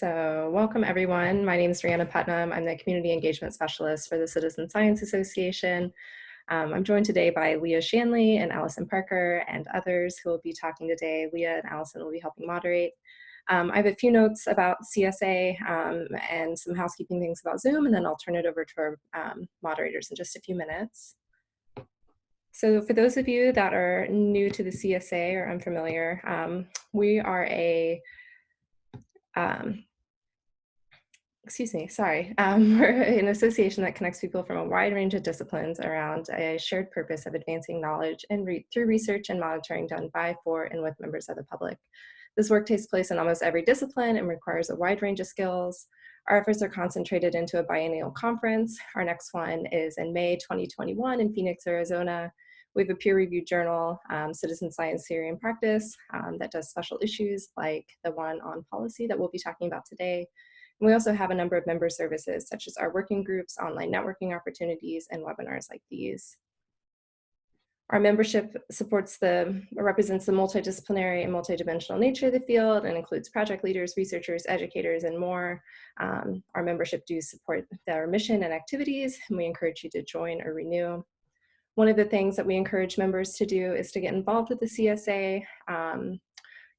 So welcome everyone. My name is Brianna Putnam. I'm the Community Engagement Specialist for the Citizen Science Association. I'm joined today by Leah Shanley and Allison Parker and others who will be talking today. Leah and Allison will be helping moderate. I have a few notes about CSA and some housekeeping things about Zoom, and then I'll turn it over to our moderators in just a few minutes. So for those of you that are new to the CSA or unfamiliar, we are we're an association that connects people from a wide range of disciplines around a shared purpose of advancing knowledge and through research and monitoring done by, for, and with members of the public. This work takes place in almost every discipline and requires a wide range of skills. Our efforts are concentrated into a biennial conference. Our next one is in May 2021 in Phoenix, Arizona. We have a peer-reviewed journal, Citizen Science Theory and Practice, that does special issues like the one on policy that we'll be talking about today. And we also have a number of member services, such as our working groups, online networking opportunities, and webinars like these. Our membership represents the multidisciplinary and multidimensional nature of the field and includes project leaders, researchers, educators, and more. Our membership dues support our mission and activities, and we encourage you to join or renew. One of the things that we encourage members to do is to get involved with the CSA.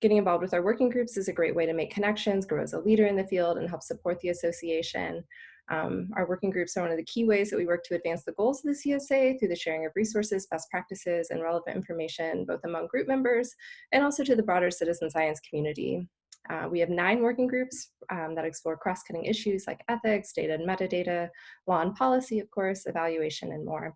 Getting involved with our working groups is a great way to make connections, grow as a leader in the field, and help support the association. Our working groups are one of the key ways that we work to advance the goals of the CSA through the sharing of resources, best practices, and relevant information, both among group members and also to the broader citizen science community. We have 9 working groups that explore cross-cutting issues like ethics, data and metadata, law and policy, of course, evaluation, and more.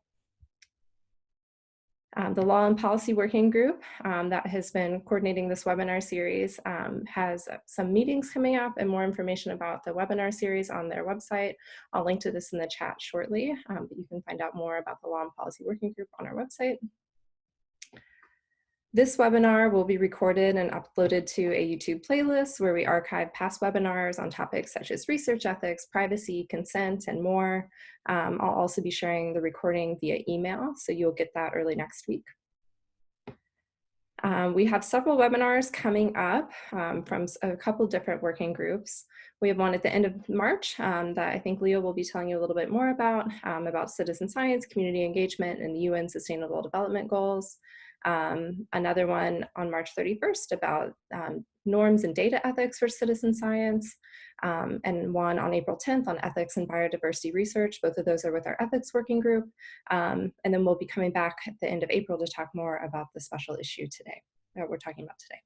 The Law and Policy Working Group that has been coordinating this webinar series has some meetings coming up, and more information about the webinar series on their website. I'll link to this in the chat shortly, but you can find out more about the Law and Policy Working Group on our website. This webinar will be recorded and uploaded to a YouTube playlist where we archive past webinars on topics such as research ethics, privacy, consent, and more. I'll also be sharing the recording via email, so you'll get that early next week. We have several webinars coming up from a couple different working groups. We have one at the end of March that I think Leo will be telling you a little bit more about citizen science, community engagement, and the UN Sustainable Development Goals. Another one on March 31st about norms and data ethics for citizen science, and one on April 10th on ethics and biodiversity research. Both of those are with our ethics working group. And then we'll be coming back at the end of April to talk more about the special issue today that we're talking about today.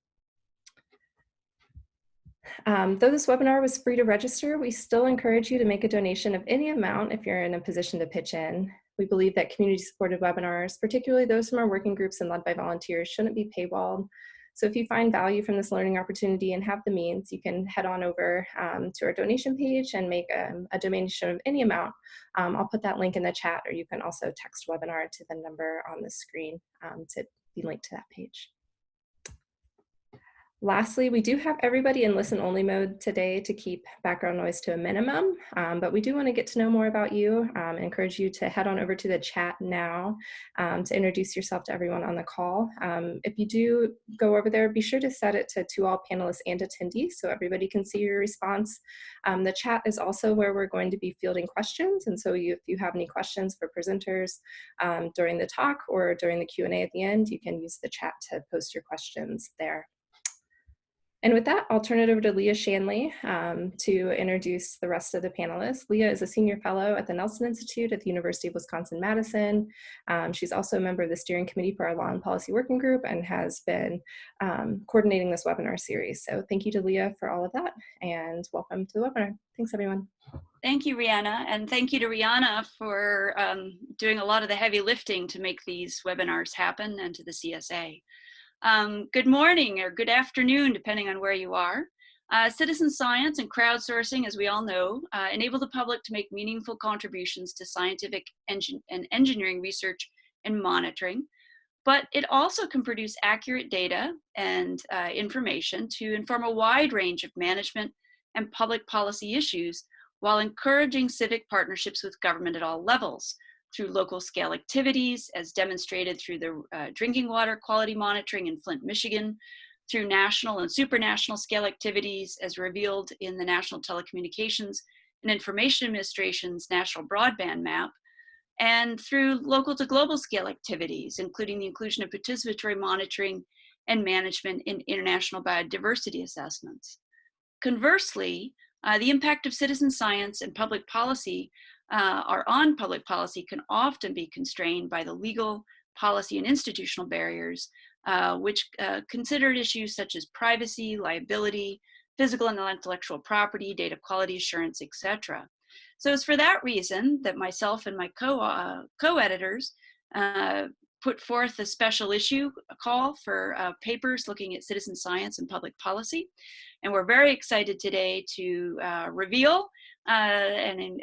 Though this webinar was free to register, we still encourage you to make a donation of any amount if you're in a position to pitch in. We believe that community-supported webinars, particularly those from our working groups and led by volunteers, shouldn't be paywalled. So if you find value from this learning opportunity and have the means, you can head on over to our donation page and make a donation of any amount. I'll put that link in the chat, or you can also text webinar to the number on the screen to be linked to that page. Lastly, we do have everybody in listen-only mode today to keep background noise to a minimum, but we do want to get to know more about you. I encourage you to head on over to the chat now to introduce yourself to everyone on the call. If you do go over there, be sure to set it to all panelists and attendees so everybody can see your response. The chat is also where we're going to be fielding questions, and so if you have any questions for presenters during the talk or during the Q&A at the end, you can use the chat to post your questions there. And with that, I'll turn it over to Leah Shanley to introduce the rest of the panelists. Leah is a senior fellow at the Nelson Institute at the University of Wisconsin-Madison. She's also a member of the steering committee for our Law and Policy Working Group and has been coordinating this webinar series. So thank you to Leah for all of that, and welcome to the webinar. Thanks, everyone. Thank you, Rihanna, and thank you to Rihanna for doing a lot of the heavy lifting to make these webinars happen, and to the CSA. Good morning or good afternoon, depending on where you are. Citizen science and crowdsourcing, as we all know, enable the public to make meaningful contributions to scientific and engineering research and monitoring, but it also can produce accurate data and information to inform a wide range of management and public policy issues while encouraging civic partnerships with government at all levels, through local scale activities, as demonstrated through the drinking water quality monitoring in Flint, Michigan, through national and supranational scale activities as revealed in the National Telecommunications and Information Administration's National Broadband Map, and through local to global scale activities, including the inclusion of participatory monitoring and management in international biodiversity assessments. Conversely, the impact of citizen science and public policy or on public policy can often be constrained by the legal, policy, and institutional barriers, which considered issues such as privacy, liability, physical and intellectual property, data quality assurance, etc. So it's for that reason that myself and my co-editors put forth a special issue call for papers looking at citizen science and public policy. And we're very excited today to reveal and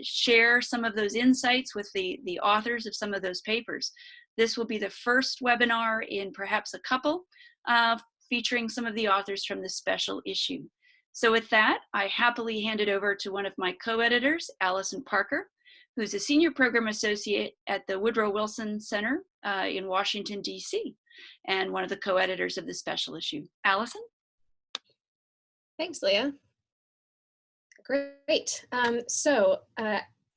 share some of those insights with the authors of some of those papers. This will be the first webinar in perhaps a couple featuring some of the authors from this special issue. So with that, I happily hand it over to one of my co-editors, Allison Parker, who's a senior program associate at the Woodrow Wilson Center in Washington, D.C., and one of the co-editors of the special issue. Allison? Thanks, Leah. Great.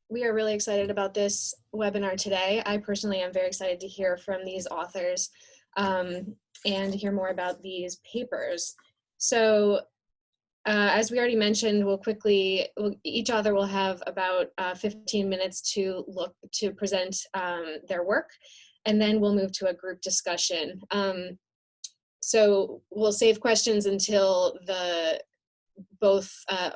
We are really excited about this webinar today. I personally am very excited to hear from these authors and hear more about these papers. So as we already mentioned, each author will have about 15 minutes to present their work, and then we'll move to a group discussion. So we'll save questions until both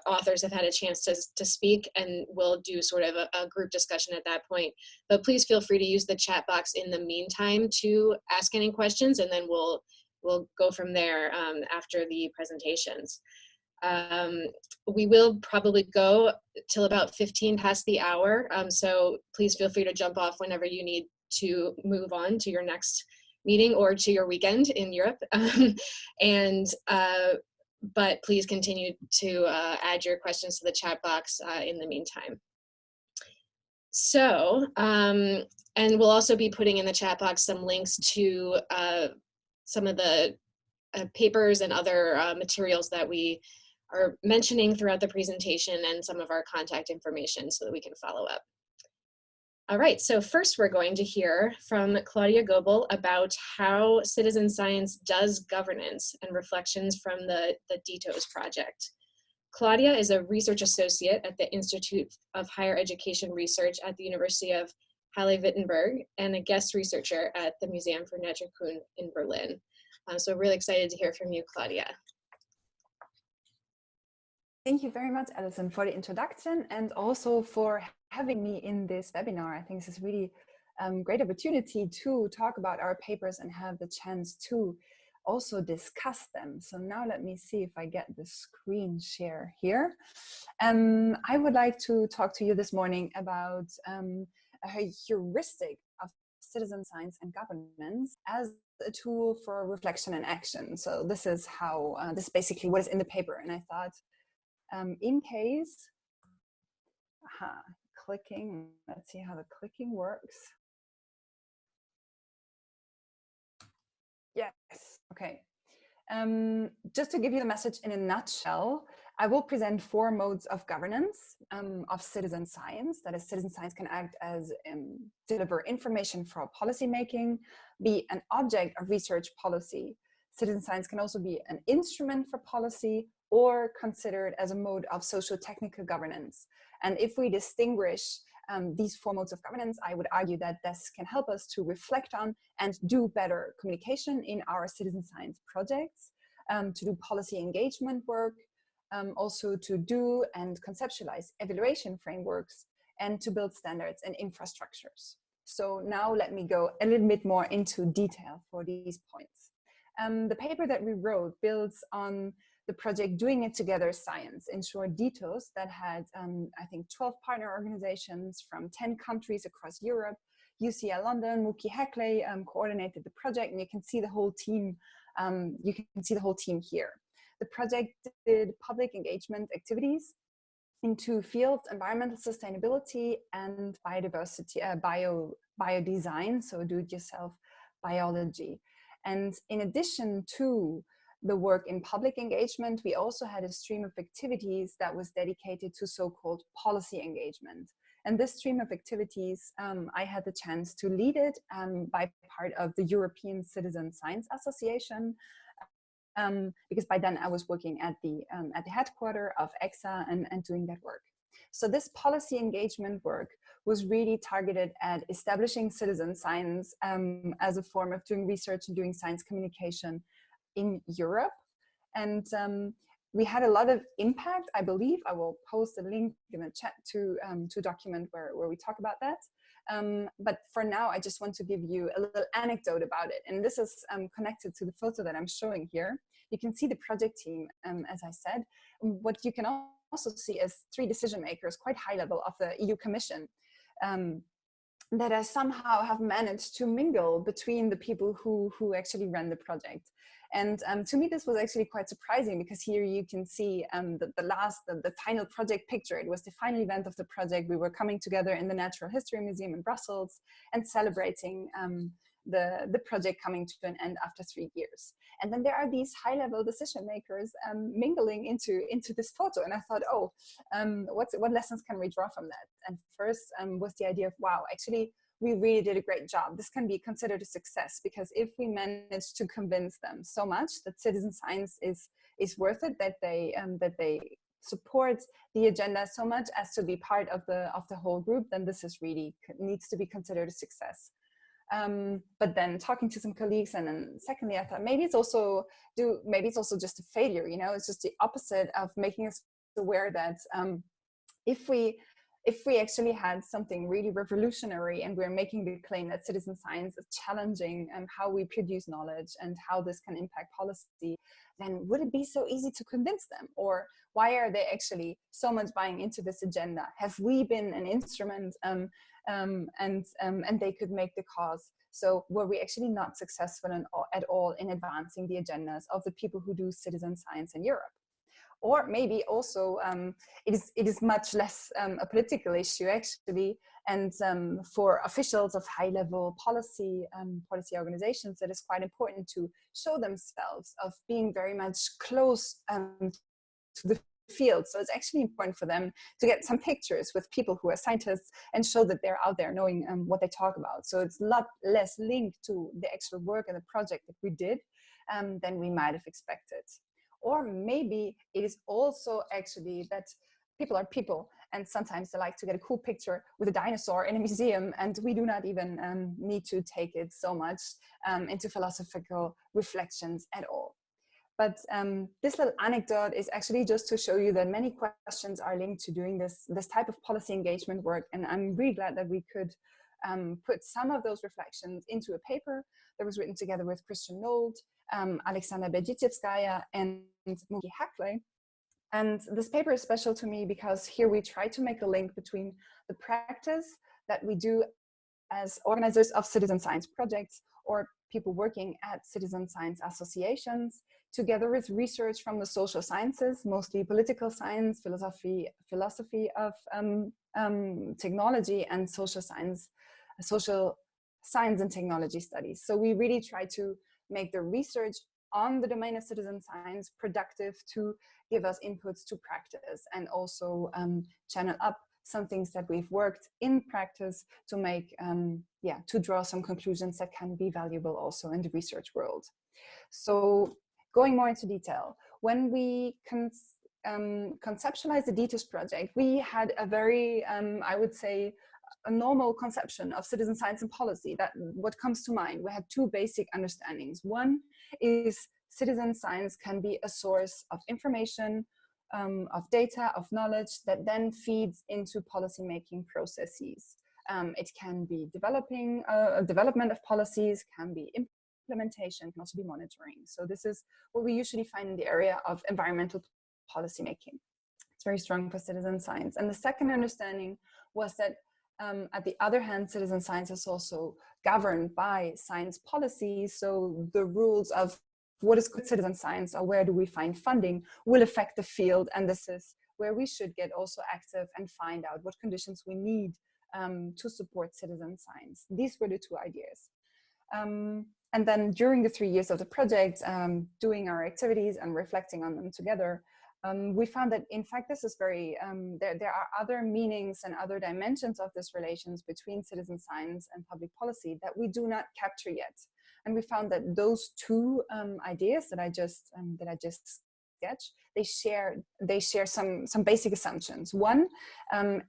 authors have had a chance to speak, and we'll do sort of a group discussion at that point. But please feel free to use the chat box in the meantime to ask any questions, and then we'll go from there after the presentations. We will probably go till about 15 past the hour, so please feel free to jump off whenever you need to move on to your next meeting or to your weekend in Europe. But please continue to add your questions to the chat box in the meantime. So, and we'll also be putting in the chat box some links to some of the papers and other materials that we are mentioning throughout the presentation, and some of our contact information so that we can follow up. All right, so first we're going to hear from Claudia Goebel about how citizen science does governance and reflections from the DTOS project. Claudia is a research associate at the Institute of Higher Education Research at the University of Halle-Wittenberg and a guest researcher at the Museum for Naturkunde in Berlin. So really excited to hear from you, Claudia. Thank you very much, Alison, for the introduction and also for having me in this webinar. I think this is really great opportunity to talk about our papers and have the chance to also discuss them. So now let me see if I get the screen share here. I would like to talk to you this morning about a heuristic of citizen science and governance as a tool for reflection and action. So this is how, this is basically what is in the paper. And I thought, in case, clicking, let's see how the clicking works. Yes, okay. Just to give you the message in a nutshell, I will present 4 modes of governance of citizen science. That is, citizen science can act as deliver information for policy making, be an object of research policy. Citizen science can also be an instrument for policy or considered as a mode of socio-technical governance. And if we distinguish these 4 modes of governance, I would argue that this can help us to reflect on and do better communication in our citizen science projects, to do policy engagement work, also to do and conceptualize evaluation frameworks, and to build standards and infrastructures. So now let me go a little bit more into detail for these points. The paper that we wrote builds on the project Doing It Together Science, in short, DTOS, that had, I think, 12 partner organizations from 10 countries across Europe. UCL London, Mookie Hackley coordinated the project, and you can see the whole team. Here. The project did public engagement activities in 2 fields: environmental sustainability and biodiversity, biodesign, so do-it-yourself biology. And in addition to the work in public engagement, we also had a stream of activities that was dedicated to so-called policy engagement. And this stream of activities, I had the chance to lead it by part of the European Citizen Science Association, because by then I was working at the headquarters of EXA and doing that work. So this policy engagement work was really targeted at establishing citizen science as a form of doing research and doing science communication in Europe. And we had a lot of impact. I believe I will post a link in the chat to document where we talk about that. But for now, I just want to give you a little anecdote about it. And this is connected to the photo that I'm showing here. You can see the project team, as I said. What you can also see is 3 decision makers, quite high level, of the EU Commission, that I somehow have managed to mingle between the people who actually ran the project. And to me, this was actually quite surprising, because here you can see the final project picture. It was the final event of the project. We were coming together in the Natural History Museum in Brussels and celebrating the project coming to an end after 3 years. And then there are these high-level decision makers mingling into this photo. And I thought, oh, what lessons can we draw from that? And first was the idea of, wow, actually, we really did a great job. This can be considered a success, because if we manage to convince them so much that citizen science is worth it, that they support the agenda so much as to be part of the whole group, then this is really needs to be considered a success. But then talking to some colleagues, and then secondly, I thought maybe it's also just a failure. You know, it's just the opposite of making us aware that if we actually had something really revolutionary and we're making the claim that citizen science is challenging how we produce knowledge and how this can impact policy, then would it be so easy to convince them? Or why are they actually so much buying into this agenda? Have we been an instrument and they could make the cause? So were we actually not successful at all in advancing the agendas of the people who do citizen science in Europe? Or maybe also it is much less a political issue, actually, and for officials of high-level policy organizations, it is quite important to show themselves of being very much close to the field. So it's actually important for them to get some pictures with people who are scientists and show that they're out there knowing what they talk about. So it's a lot less linked to the actual work and the project that we did than we might have expected. Or maybe it is also actually that people are people, and sometimes they like to get a cool picture with a dinosaur in a museum, and we do not even need to take it so much into philosophical reflections at all. But this little anecdote is actually just to show you that many questions are linked to doing this type of policy engagement work, and I'm really glad that we could put some of those reflections into a paper that was written together with Christian Nold, Alexandra Berdychevskaya, and Muki Hackley. And this paper is special to me because here we try to make a link between the practice that we do as organizers of citizen science projects or people working at citizen science associations, together with research from the social sciences, mostly political science, philosophy of technology, and social science and technology studies. So we really try to make the research on the domain of citizen science productive to give us inputs to practice, and also channel up some things that we've worked in practice to make, to draw some conclusions that can be valuable also in the research world. So going more into detail, when we conceptualized the DETUS project, we had a very, I would say, a normal conception of citizen science and policy. That what comes to mind, we had 2 basic understandings. One is citizen science can be a source of information, of data, of knowledge that then feeds into policymaking processes. It can be development of policies, can be implementation, can also be monitoring. So this is what we usually find in the area of environmental policymaking. It's very strong for citizen science. And the second understanding was that at the other hand, citizen science is also governed by science policy. So the rules of what is good citizen science, or where do we find funding, will affect the field. And this is where we should get also active and find out what conditions we need to support citizen science. These were the 2 ideas. And then during the 3 years of the project, doing our activities and reflecting on them together, we found that in fact this is very, there are other meanings and other dimensions of this relations between citizen science and public policy that we do not capture yet. And we found that those two ideas that I just sketched, they share some basic assumptions. One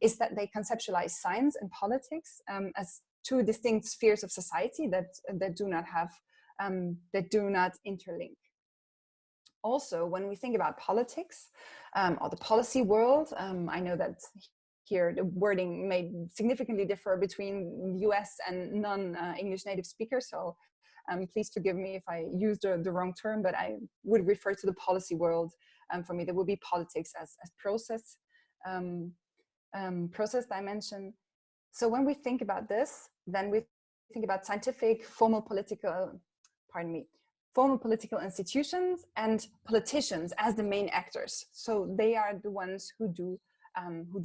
is that they conceptualize science and politics as two distinct spheres of society that do not interlink. Also, when we think about politics or the policy world, I know that here the wording may significantly differ between US and non-English native speakers, so please forgive me if I use the wrong term, but I would refer to the policy world. For me, there would be politics as process dimension. So when we think about this, then we think about scientific, formal political institutions and politicians as the main actors. So they are the ones who do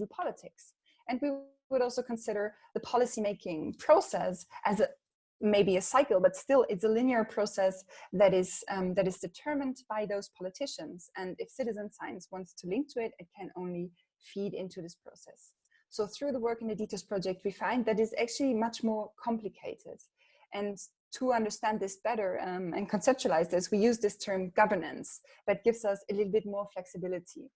politics. And we would also consider the policymaking process as maybe a cycle, but still it's a linear process that is determined by those politicians. And if citizen science wants to link to it, it can only feed into this process. So through the work in the DETOS project, we find that it's actually much more complicated. And to understand this better and conceptualize this, we use this term governance that gives us a little bit more flexibility.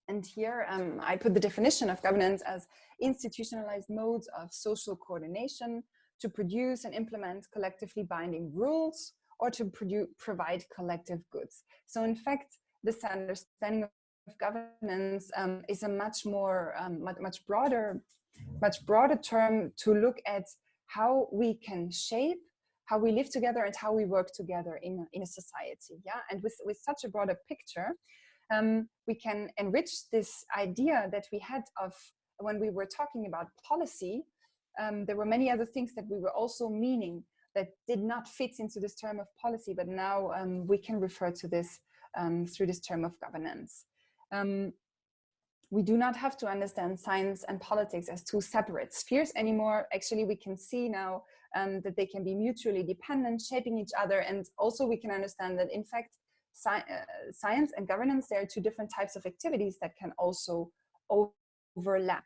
And here I put the definition of governance as institutionalized modes of social coordination to produce and implement collectively binding rules or to provide collective goods. So in fact, this understanding of governance is a much broader term to look at how we can shape how we live together and how we work together in a society. Yeah, and with such a broader picture, we can enrich this idea that we had of when we were talking about policy. There were many other things that we were also meaning that did not fit into this term of policy, but now we can refer to this through this term of governance. We do not have to understand science and politics as two separate spheres anymore. Actually, we can see now that they can be mutually dependent, shaping each other. And also we can understand that in fact, science and governance, there are two different types of activities that can also overlap.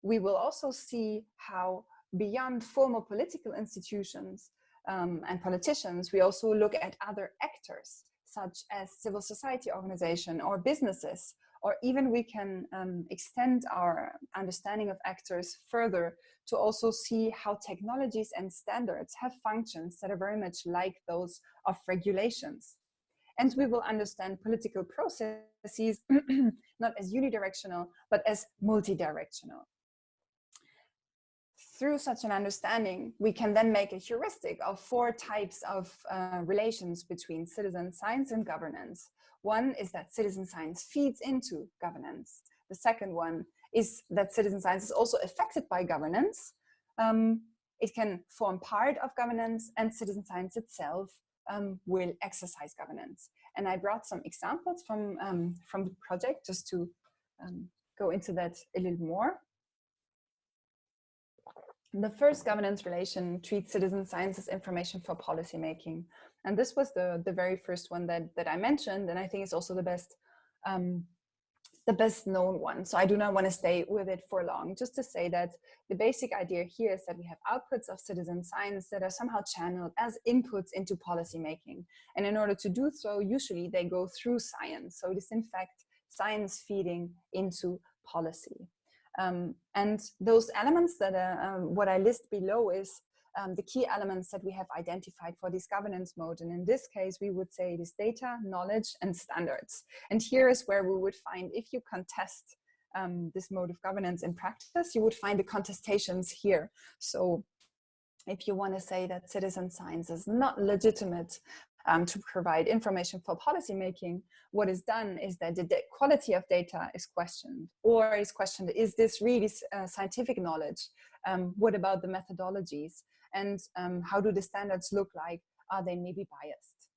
We will also see how beyond formal political institutions and politicians, we also look at other actors, such as civil society organization or businesses, or even we can extend our understanding of actors further to also see how technologies and standards have functions that are very much like those of regulations. And we will understand political processes not as unidirectional, but as multidirectional. Through such an understanding, we can then make a heuristic of 4 types of relations between citizen science and governance. One is that citizen science feeds into governance. The second one is that citizen science is also affected by governance. It can form part of governance, and citizen science itself will exercise governance. And I brought some examples from the project just to go into that a little more. The first governance relation treats citizen science as information for policymaking. And this was the very first one that I mentioned, and I think it's also the best known one. So I do not want to stay with it for long, just to say that the basic idea here is that we have outputs of citizen science that are somehow channeled as inputs into policymaking. And in order to do so, usually they go through science. So it is in fact science feeding into policy. And those elements that what I list below is the key elements that we have identified for this governance mode. And in this case, we would say it is data, knowledge, and standards. And here is where we would find, if you contest this mode of governance in practice, you would find the contestations here. So if you want to say that citizen science is not legitimate to provide information for policymaking, what is done is that the quality of data is questioned, or is questioned, is this really scientific knowledge? What about the methodologies? And how do the standards look like? Are they maybe biased?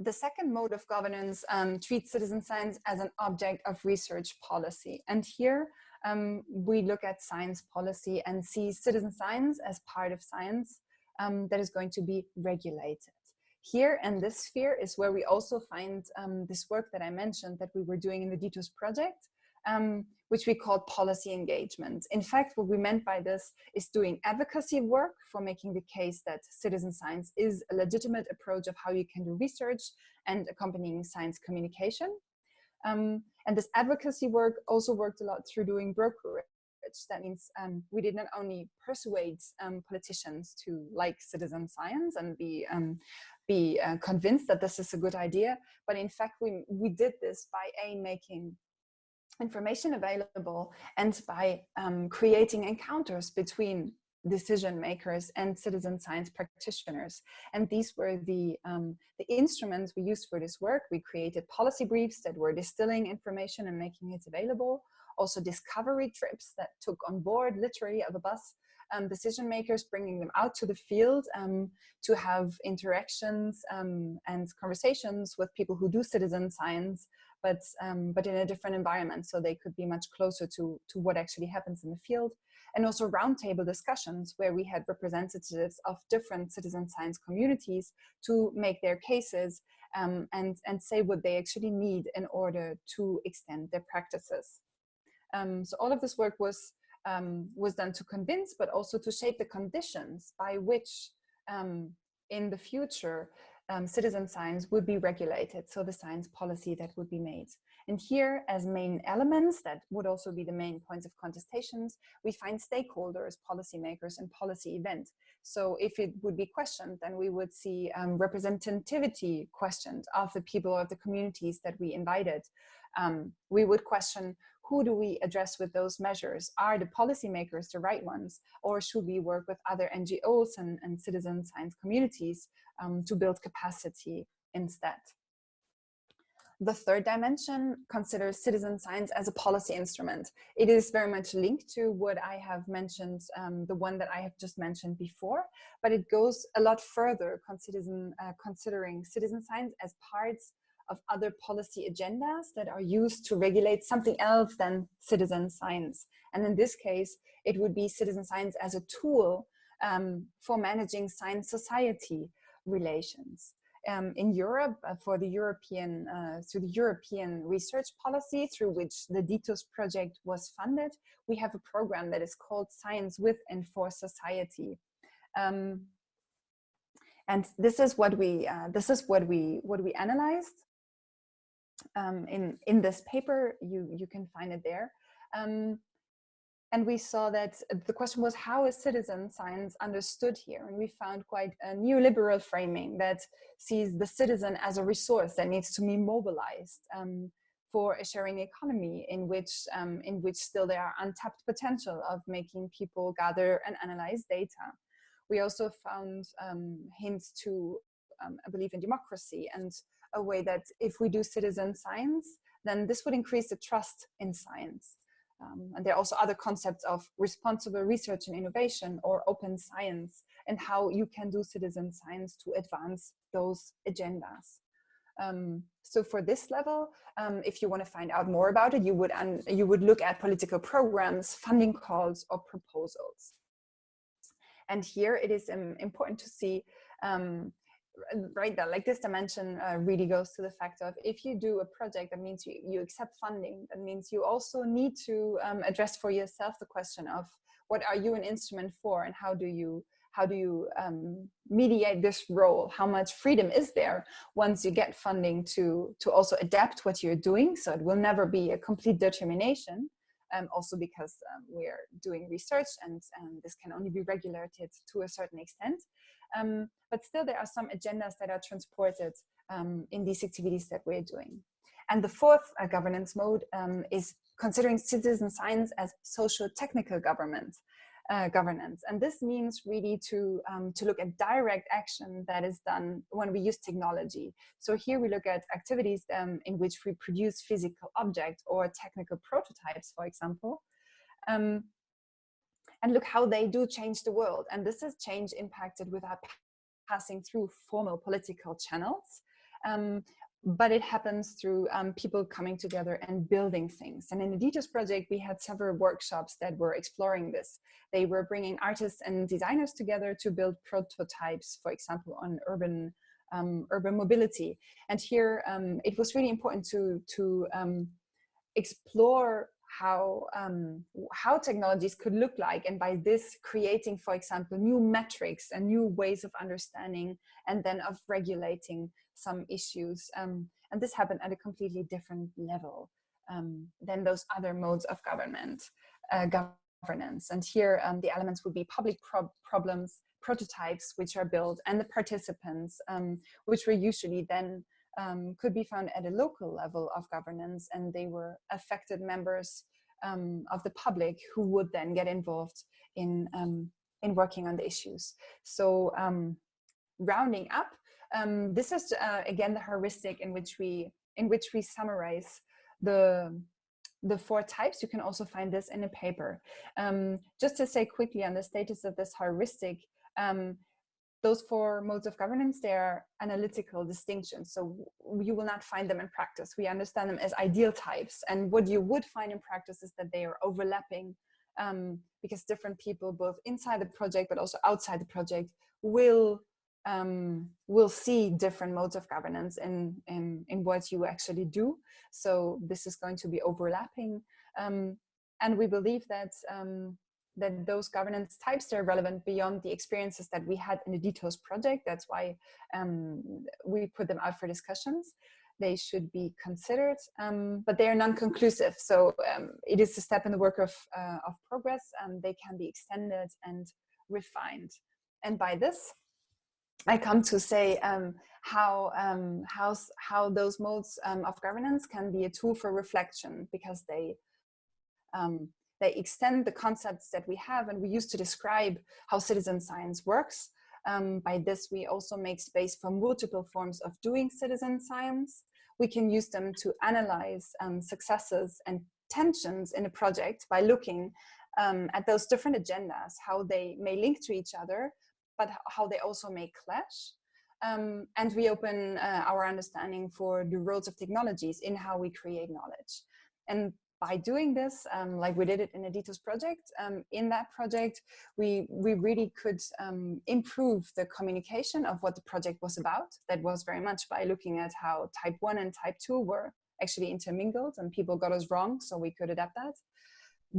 The second mode of governance treats citizen science as an object of research policy. And here we look at science policy and see citizen science as part of science that is going to be regulated. Here in this sphere is where we also find this work that I mentioned that we were doing in the DTOS project, which we called policy engagement. In fact, what we meant by this is doing advocacy work for making the case that citizen science is a legitimate approach of how you can do research and accompanying science communication. And this advocacy work also worked a lot through doing brokerage. That means we did not only persuade politicians to like citizen science and be convinced that this is a good idea, but in fact we did this by making information available and by creating encounters between decision makers and citizen science practitioners. And these were the instruments we used for this work. We created policy briefs that were distilling information and making it available. Also discovery trips that took on board literally of a bus decision makers, bringing them out to the field to have interactions and conversations with people who do citizen science, but in a different environment, so they could be much closer to what actually happens in the field. And also roundtable discussions where we had representatives of different citizen science communities to make their cases and say what they actually need in order to extend their practices. So all of this work was done to convince, but also to shape the conditions by which in the future citizen science would be regulated, so the science policy that would be made. And here, as main elements that would also be the main points of contestations, we find stakeholders, policymakers, and policy event. So if it would be questioned, then we would see representativity questioned of the people, of the communities that we invited. We would question, who do we address with those measures? Are the policymakers the right ones? Or should we work with other NGOs and citizen science communities to build capacity instead? The third dimension considers citizen science as a policy instrument. It is very much linked to what I have mentioned, the one that I have just mentioned before, but it goes a lot further, considering citizen science as parts of other policy agendas that are used to regulate something else than citizen science. And in this case, it would be citizen science as a tool for managing science-society relations. In Europe, for the European, through the European research policy through which the DTOS project was funded, we have a program that is called Science with and for Society. And this is what we analyzed. In this paper, you can find it there. And we saw that the question was, how is citizen science understood here? And we found quite a neoliberal framing that sees the citizen as a resource that needs to be mobilized for a sharing economy in which still there are untapped potential of making people gather and analyze data. We also found hints to a belief in democracy and a way that if we do citizen science, then this would increase the trust in science. And there are also other concepts of responsible research and innovation or open science and how you can do citizen science to advance those agendas. So for this level, if you want to find out more about it, you would look at political programs, funding calls, or proposals. And here it is important to see right, that like this dimension really goes to the fact of, if you do a project, that means you accept funding. That means you also need to address for yourself the question of, what are you an instrument for, and how do you mediate this role? How much freedom is there once you get funding to also adapt what you're doing? So it will never be a complete determination. Also because we're doing research and this can only be regulated to a certain extent. But still there are some agendas that are transported in these activities that we're doing. And the fourth governance mode is considering citizen science as socio-technical governance. And this means really to look at direct action that is done when we use technology. So here we look at activities in which we produce physical objects or technical prototypes, for example, and look how they do change the world. And this is change impacted without passing through formal political channels, but it happens through people coming together and building things. And in the DTOS project, we had several workshops that were exploring this. They were bringing artists and designers together to build prototypes, for example, on urban mobility. And here, it was really important to explore how technologies could look like, and by this creating, for example, new metrics and new ways of understanding and then of regulating some issues. And this happened at a completely different level than those other modes of governance. And here the elements would be public problems, prototypes which are built, and the participants, which were usually then could be found at a local level of governance, and they were affected members of the public who would then get involved in working on the issues. So rounding up, this is again the heuristic in which we summarize the 4 types. You can also find this in a paper. Just to say quickly on the status of this heuristic, those 4 modes of governance, they are analytical distinctions. So you will not find them in practice. We understand them as ideal types. And what you would find in practice is that they are overlapping because different people, both inside the project, but also outside the project, will see different modes of governance in what you actually do. So this is going to be overlapping. And we believe that that those governance types are relevant beyond the experiences that we had in the DTOS project. That's why we put them out for discussions. They should be considered, but they are non-conclusive. So it is a step in the work of progress, and they can be extended and refined. And by this, I come to say how those modes of governance can be a tool for reflection, because they extend the concepts that we have and we use to describe how citizen science works. By this, we also make space for multiple forms of doing citizen science. We can use them to analyze successes and tensions in a project by looking at those different agendas, how they may link to each other, but how they also may clash. And we open our understanding for the roles of technologies in how we create knowledge. And by doing this, like we did it in a DTOS project, in that project, we really could improve the communication of what the project was about. That was very much by looking at how type 1 and type 2 were actually intermingled and people got us wrong, so we could adapt that.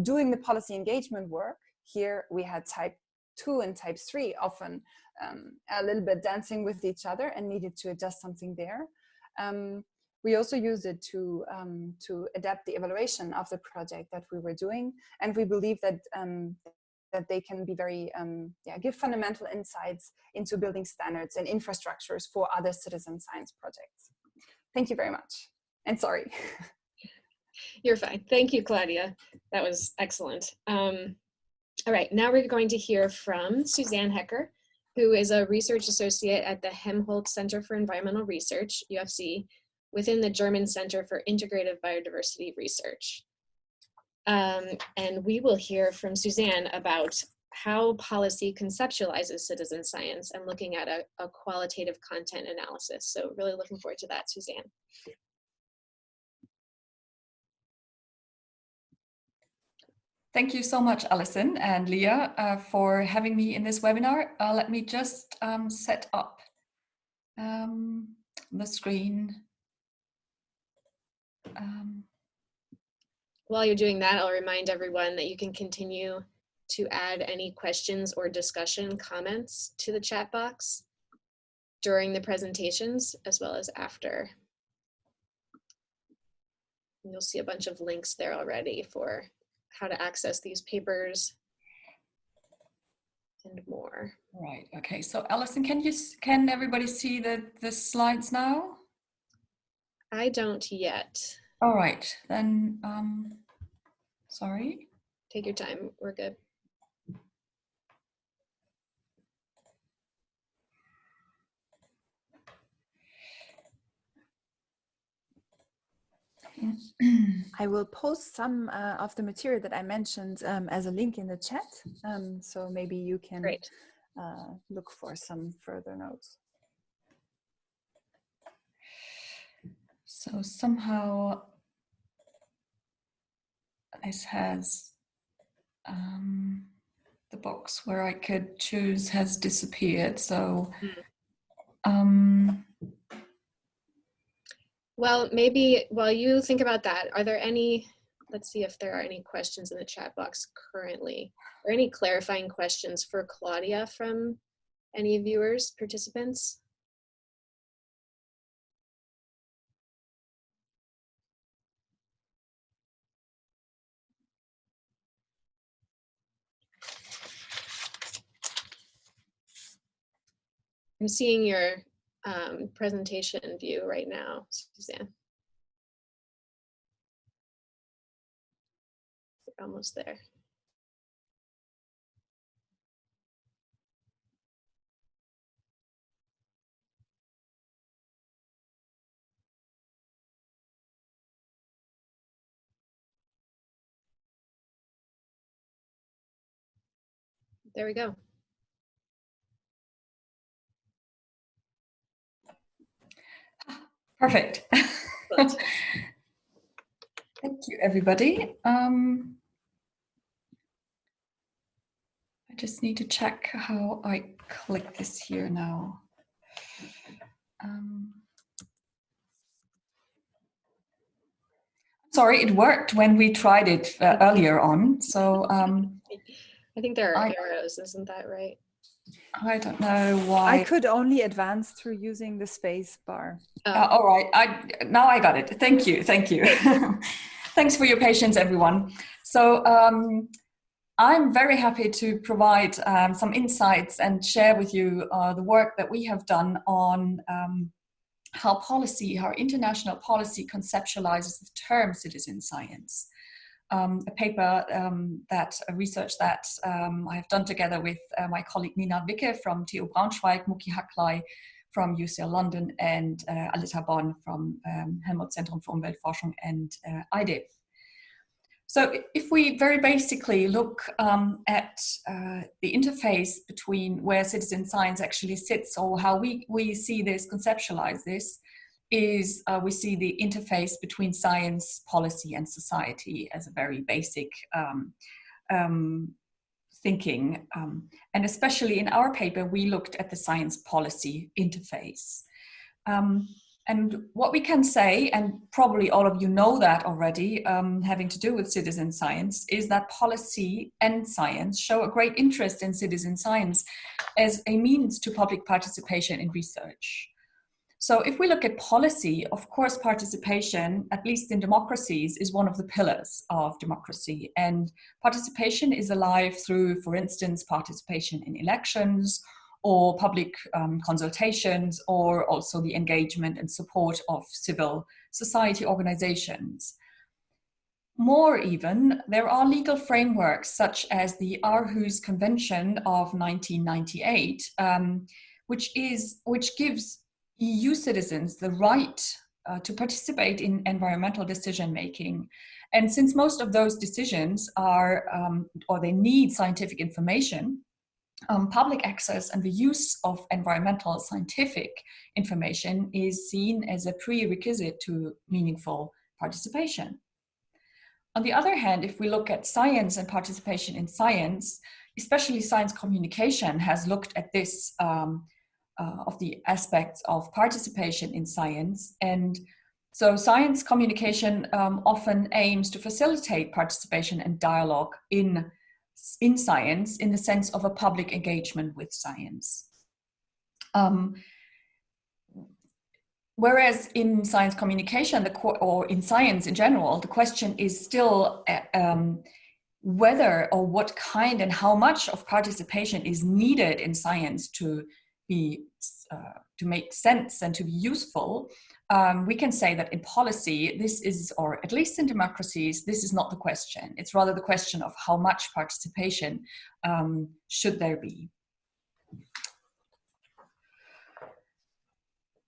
Doing the policy engagement work, here we had type 2 and type 3 often a little bit dancing with each other and needed to adjust something there. We also used it to adapt the evaluation of the project that we were doing, and we believe that that they can be very give fundamental insights into building standards and infrastructures for other citizen science projects. Thank you very much, and sorry. You're fine. Thank you, Claudia. That was excellent. All right, now we're going to hear from Suzanne Hecker, who is a research associate at the Helmholtz Center for Environmental Research, UFC, within the German Center for Integrative Biodiversity Research. And we will hear from Suzanne about how policy conceptualizes citizen science and looking at a qualitative content analysis. So really looking forward to that, Suzanne. Thank you so much, Alison and Leah, for having me in this webinar. Let me just set up the screen. While you're doing that, I'll remind everyone that you can continue to add any questions or discussion comments to the chat box during the presentations as well as after. And you'll see a bunch of links there already for how to access these papers and more. Right, okay, so Alison, can everybody see the slides now? I don't yet. All right, then, sorry. Take your time, we're good. I will post some of the material that I mentioned as a link in the chat. So maybe you can look for some further notes. So somehow this has the box where I could choose has disappeared. So well, maybe while you think about that, are there any, let's see if there are any questions in the chat box currently, or any clarifying questions for Claudia from any viewers, participants? I'm seeing your presentation view right now, Suzanne. We're almost there. There we go. perfect. Thank you, everybody. I just need to check how I click this here now. Sorry, it worked when we tried it earlier on. So I think there are arrows, isn't that right? I don't know why. I could only advance through using the space bar. All right, now I got it. Thank you, thank you. Thanks for your patience, everyone. So I'm very happy to provide some insights and share with you the work that we have done on how international policy conceptualizes the term citizen science. A paper a research that I have done together with my colleague Nina Wicke from TU Braunschweig, Muki Haklai from UCL London, and Alita Bonn from Helmholtz-Zentrum für Umweltforschung and IDEF. So if we very basically look at the interface between where citizen science actually sits, or how we see this, conceptualize this, is we see the interface between science, policy, and society as a very basic thinking. And especially in our paper, we looked at the science policy interface. And what we can say, and probably all of you know that already, having to do with citizen science, is that policy and science show a great interest in citizen science as a means to public participation in research. So if we look at policy, of course, participation, at least in democracies, is one of the pillars of democracy. And participation is alive through, for instance, participation in elections, or public consultations, or also the engagement and support of civil society organizations. More even, there are legal frameworks such as the Aarhus Convention of 1998, which gives EU citizens the right to participate in environmental decision making. And since most of those decisions are, or they need scientific information, public access and the use of environmental scientific information is seen as a prerequisite to meaningful participation. On the other hand, if we look at science and participation in science, especially science communication has looked at this of the aspects of participation in science. And so science communication often aims to facilitate participation and dialogue in science in the sense of a public engagement with science. Whereas in science communication, or in science in general, the question is still whether or what kind and how much of participation is needed in science to make sense and to be useful. We can say that in policy, this is, or at least in democracies, this is not the question. It's rather the question of how much participation should there be.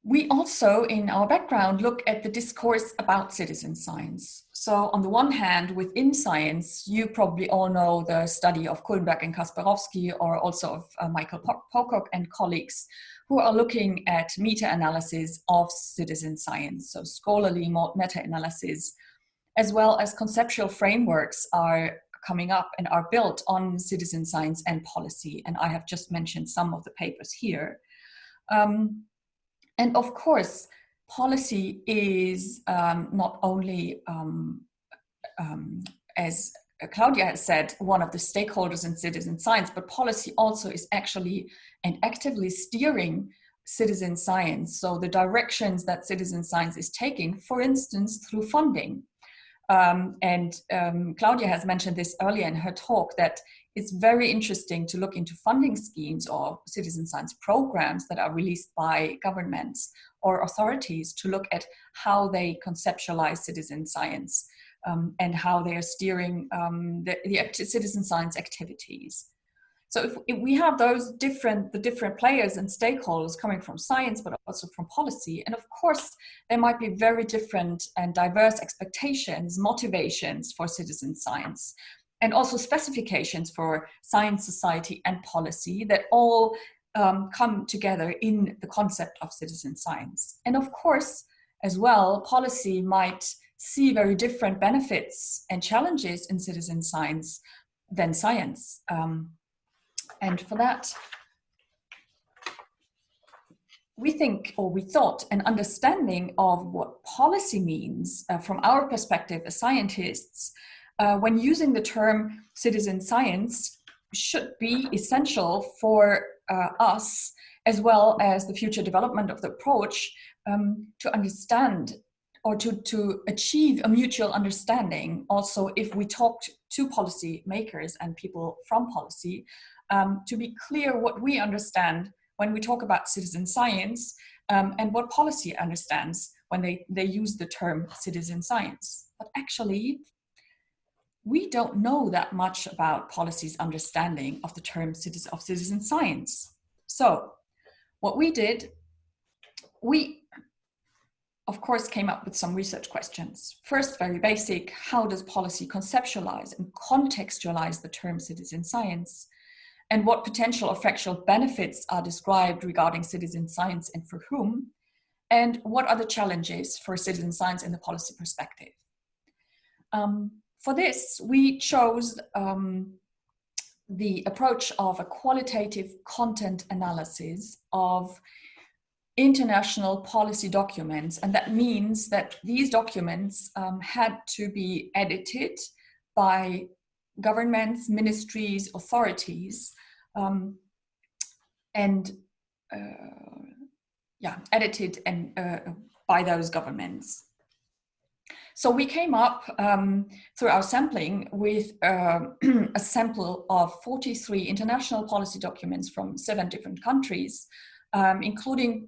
We also, in our background, look at the discourse about citizen science. So on the one hand, within science, you probably all know the study of Kullenberg and Kasparowski, or also of Michael Pocock and colleagues, who are looking at meta-analysis of citizen science, so scholarly meta-analysis, as well as conceptual frameworks are coming up and are built on citizen science and policy. And I have just mentioned some of the papers here. And of course, policy is not only, as Claudia has said, one of the stakeholders in citizen science, but policy also is actually and actively steering citizen science. So the directions that citizen science is taking, for instance, through funding. Claudia has mentioned this earlier in her talk, that it's very interesting to look into funding schemes or citizen science programs that are released by governments or authorities to look at how they conceptualize citizen science and how they are steering the citizen science activities. So if we have the different players and stakeholders coming from science, but also from policy, and of course, there might be very different and diverse expectations, motivations for citizen science, and also specifications for science, society, and policy that all come together in the concept of citizen science. And of course, as well, policy might see very different benefits and challenges in citizen science than science. And for that, we thought an understanding of what policy means from our perspective as scientists, when using the term citizen science, should be essential for us, as well as the future development of the approach, to understand or to achieve a mutual understanding. Also, if we talked to policy makers and people from policy, to be clear what we understand when we talk about citizen science, and what policy understands when they use the term citizen science. But actually, we don't know that much about policy's understanding of the term citizen science. So what we did, we of course came up with some research questions. First, very basic, how does policy conceptualize and contextualize the term citizen science? And what potential or factual benefits are described regarding citizen science and for whom? And what are the challenges for citizen science in the policy perspective? For this, we chose the approach of a qualitative content analysis of international policy documents. And that means that these documents had to be edited by governments, ministries, authorities, edited and by those governments. So we came up through our sampling with a sample of 43 international policy documents from 7 different countries, including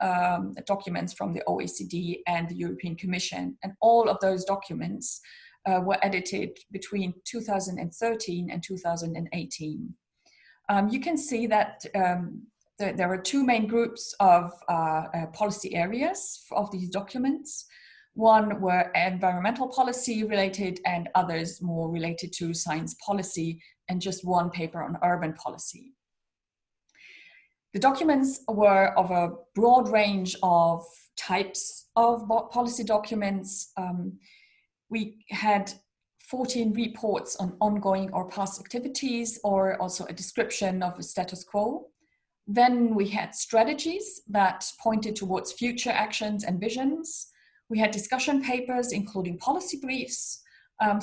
documents from the OECD and the European Commission. And all of those documents were edited between 2013 and 2018. You can see that there are 2 main groups of policy areas of these documents. One were environmental policy related and others more related to science policy, and just 1 paper on urban policy. The documents were of a broad range of types of policy documents. We had 14 reports on ongoing or past activities, or also a description of the status quo. Then we had strategies that pointed towards future actions and visions. We had discussion papers, including policy briefs,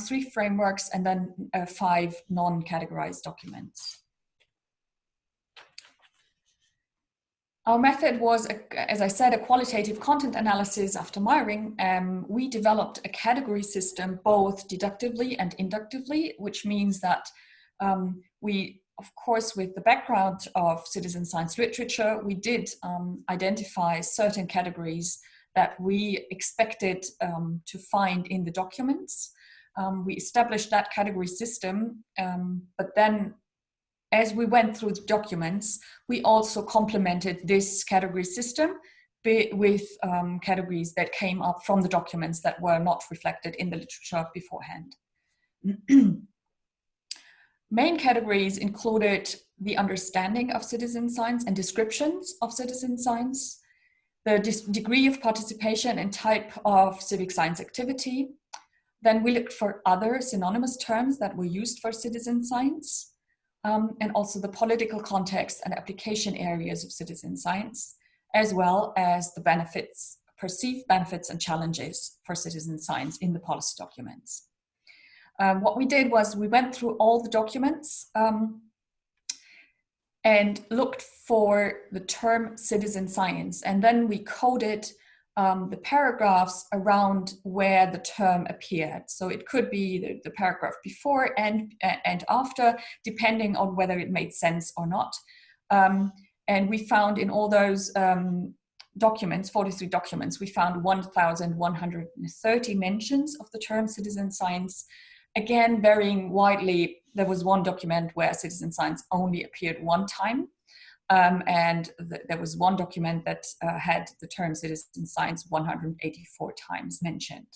3 frameworks, and then 5 non-categorized documents. Our method was, as I said, a qualitative content analysis after Mayring. We developed a category system, both deductively and inductively, which means that we, of course, with the background of citizen science literature, we did identify certain categories that we expected to find in the documents. We established that category system, but then as we went through the documents, we also complemented this category system with categories that came up from the documents that were not reflected in the literature beforehand. Main categories included the understanding of citizen science and descriptions of citizen science, the degree of participation and type of civic science activity. Then we looked for other synonymous terms that were used for citizen science, and also the political context and application areas of citizen science, as well as the benefits, perceived benefits and challenges for citizen science in the policy documents. What we did was we went through all the documents and looked for the term citizen science, and then we coded the paragraphs around where the term appeared. So it could be the paragraph before and after, depending on whether it made sense or not. And we found in all those documents, 43 documents, we found 1,130 mentions of the term citizen science. Again, varying widely. There was one document where citizen science only appeared one time. And there was one document that had the term citizen science 184 times mentioned.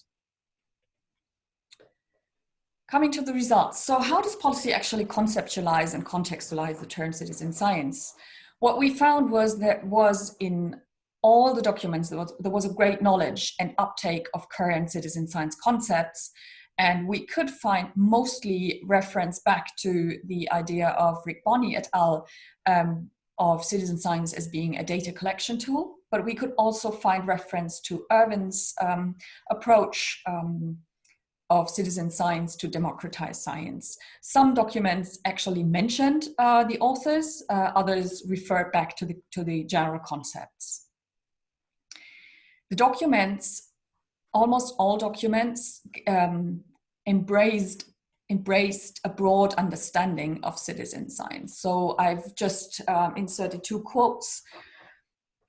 Coming to the results. So how does policy actually conceptualize and contextualize the term citizen science? What we found was that in all the documents, there was a great knowledge and uptake of current citizen science concepts. And we could find mostly reference back to the idea of Rick Bonney et al. Of citizen science as being a data collection tool, but we could also find reference to Irvin's approach of citizen science to democratize science. Some documents actually mentioned the authors, others referred back to the general concepts. The documents, almost all documents, embraced a broad understanding of citizen science. So I've just inserted two quotes.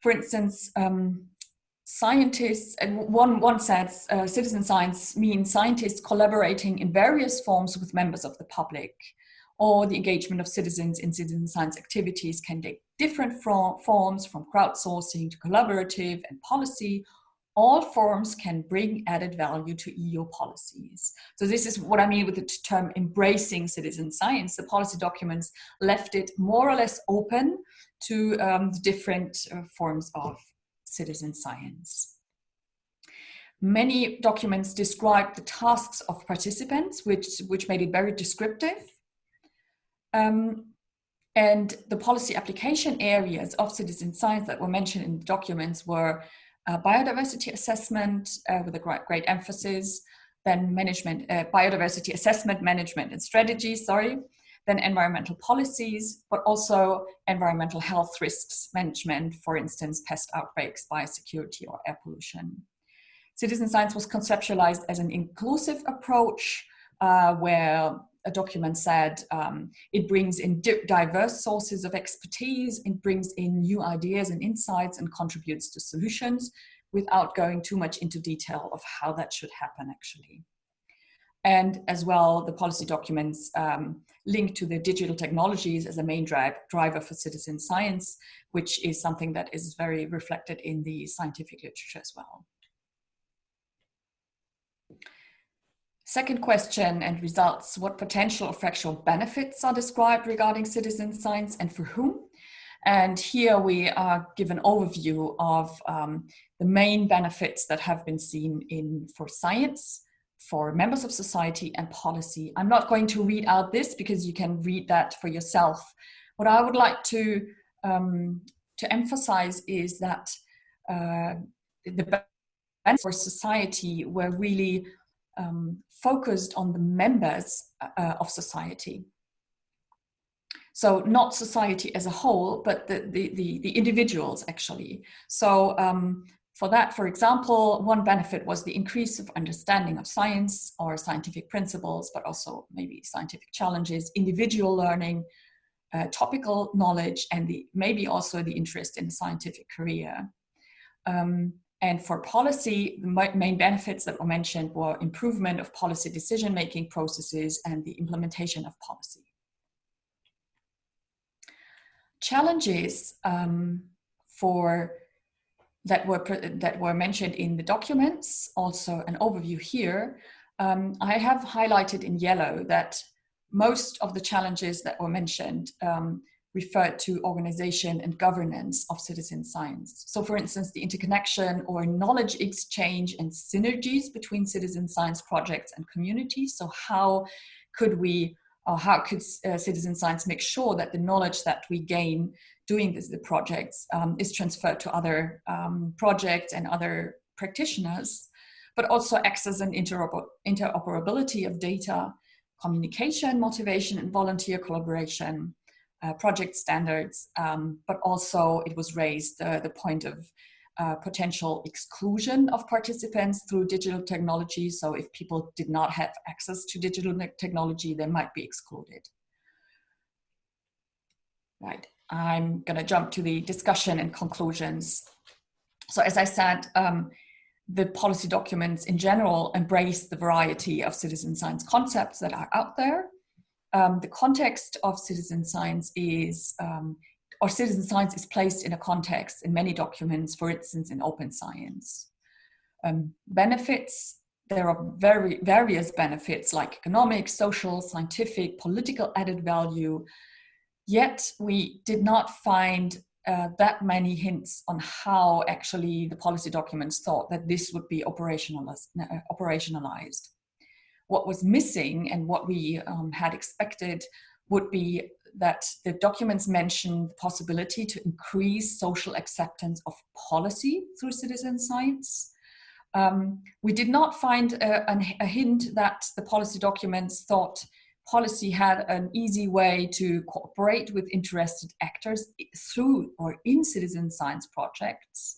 For instance, scientists, and one says, citizen science means scientists collaborating in various forms with members of the public, or the engagement of citizens in citizen science activities can take different forms, from crowdsourcing to collaborative and policy. All forms can bring added value to EU policies. So this is what I mean with the term embracing citizen science. The policy documents left it more or less open to the different forms of citizen science. Many documents describe the tasks of participants, which made it very descriptive. And the policy application areas of citizen science that were mentioned in the documents were biodiversity assessment with a great emphasis, then management, biodiversity assessment, management and strategy, then environmental policies, but also environmental health risks management, for instance, pest outbreaks, biosecurity, or air pollution. Citizen science was conceptualized as an inclusive approach where a document said it brings in diverse sources of expertise, it brings in new ideas and insights and contributes to solutions without going too much into detail of how that should happen actually. And as well, the policy documents link to the digital technologies as a main driver for citizen science, which is something that is very reflected in the scientific literature as well. Second question and results: what potential or fractional benefits are described regarding citizen science and for whom? And here we give an overview of the main benefits that have been seen for science, for members of society and policy. I'm not going to read out this because you can read that for yourself. What I would like to emphasize is that the benefits for society were really focused on the members of society. So not society as a whole, but the individuals actually. So for that, for example, one benefit was the increase of understanding of science or scientific principles, but also maybe scientific challenges, individual learning, topical knowledge, and maybe also the interest in a scientific career. And for policy, the main benefits that were mentioned were improvement of policy decision-making processes and the implementation of policy. Challenges for that were mentioned in the documents, also an overview here. I have highlighted in yellow that most of the challenges that were mentioned referred to organization and governance of citizen science. So for instance, the interconnection or knowledge exchange and synergies between citizen science projects and communities. So how could citizen science make sure that the knowledge that we gain doing the projects is transferred to other projects and other practitioners, but also access and interoperability of data, communication, motivation, and volunteer collaboration, project standards, but also it was raised the point of potential exclusion of participants through digital technology. So if people did not have access to digital technology, they might be excluded. Right, I'm gonna jump to the discussion and conclusions. So as I said, the policy documents in general embrace the variety of citizen science concepts that are out there. The context of citizen science is, or citizen science is placed in a context in many documents, for instance, in open science. Benefits, there are various benefits like economic, social, scientific, political added value, yet we did not find that many hints on how actually the policy documents thought that this would be operationalized. What was missing and what we had expected would be that the documents mention the possibility to increase social acceptance of policy through citizen science. We did not find a hint that the policy documents thought policy had an easy way to cooperate with interested actors through or in citizen science projects.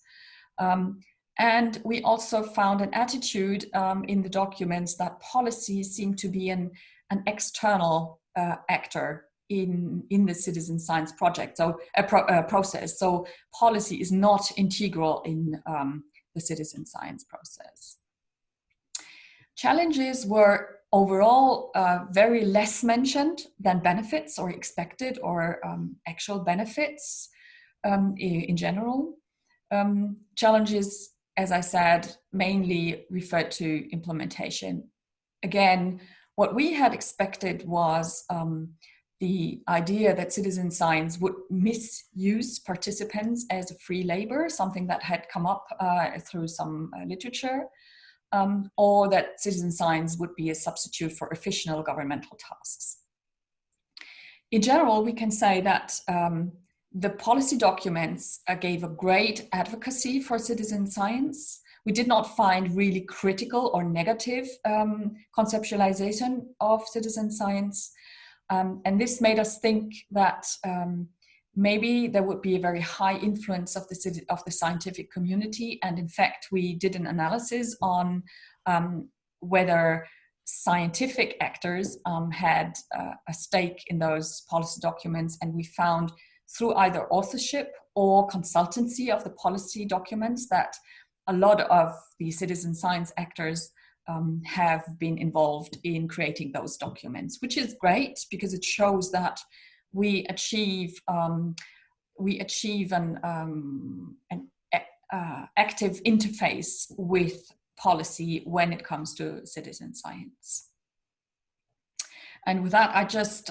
And we also found an attitude in the documents that policy seemed to be an external actor in the citizen science project, so process. So policy is not integral in the citizen science process. Challenges were overall very less mentioned than benefits or expected or actual benefits in general. Challenges, as I said, mainly referred to implementation. Again, what we had expected was the idea that citizen science would misuse participants as a free labor, something that had come up through some literature, or that citizen science would be a substitute for official governmental tasks. In general, we can say that the policy documents gave a great advocacy for citizen science. We did not find really critical or negative conceptualization of citizen science. And this made us think that maybe there would be a very high influence of the scientific community. And in fact, we did an analysis on whether scientific actors had a stake in those policy documents. And we found through either authorship or consultancy of the policy documents that a lot of the citizen science actors have been involved in creating those documents, which is great because it shows that we achieve an active interface with policy when it comes to citizen science. And with that, I just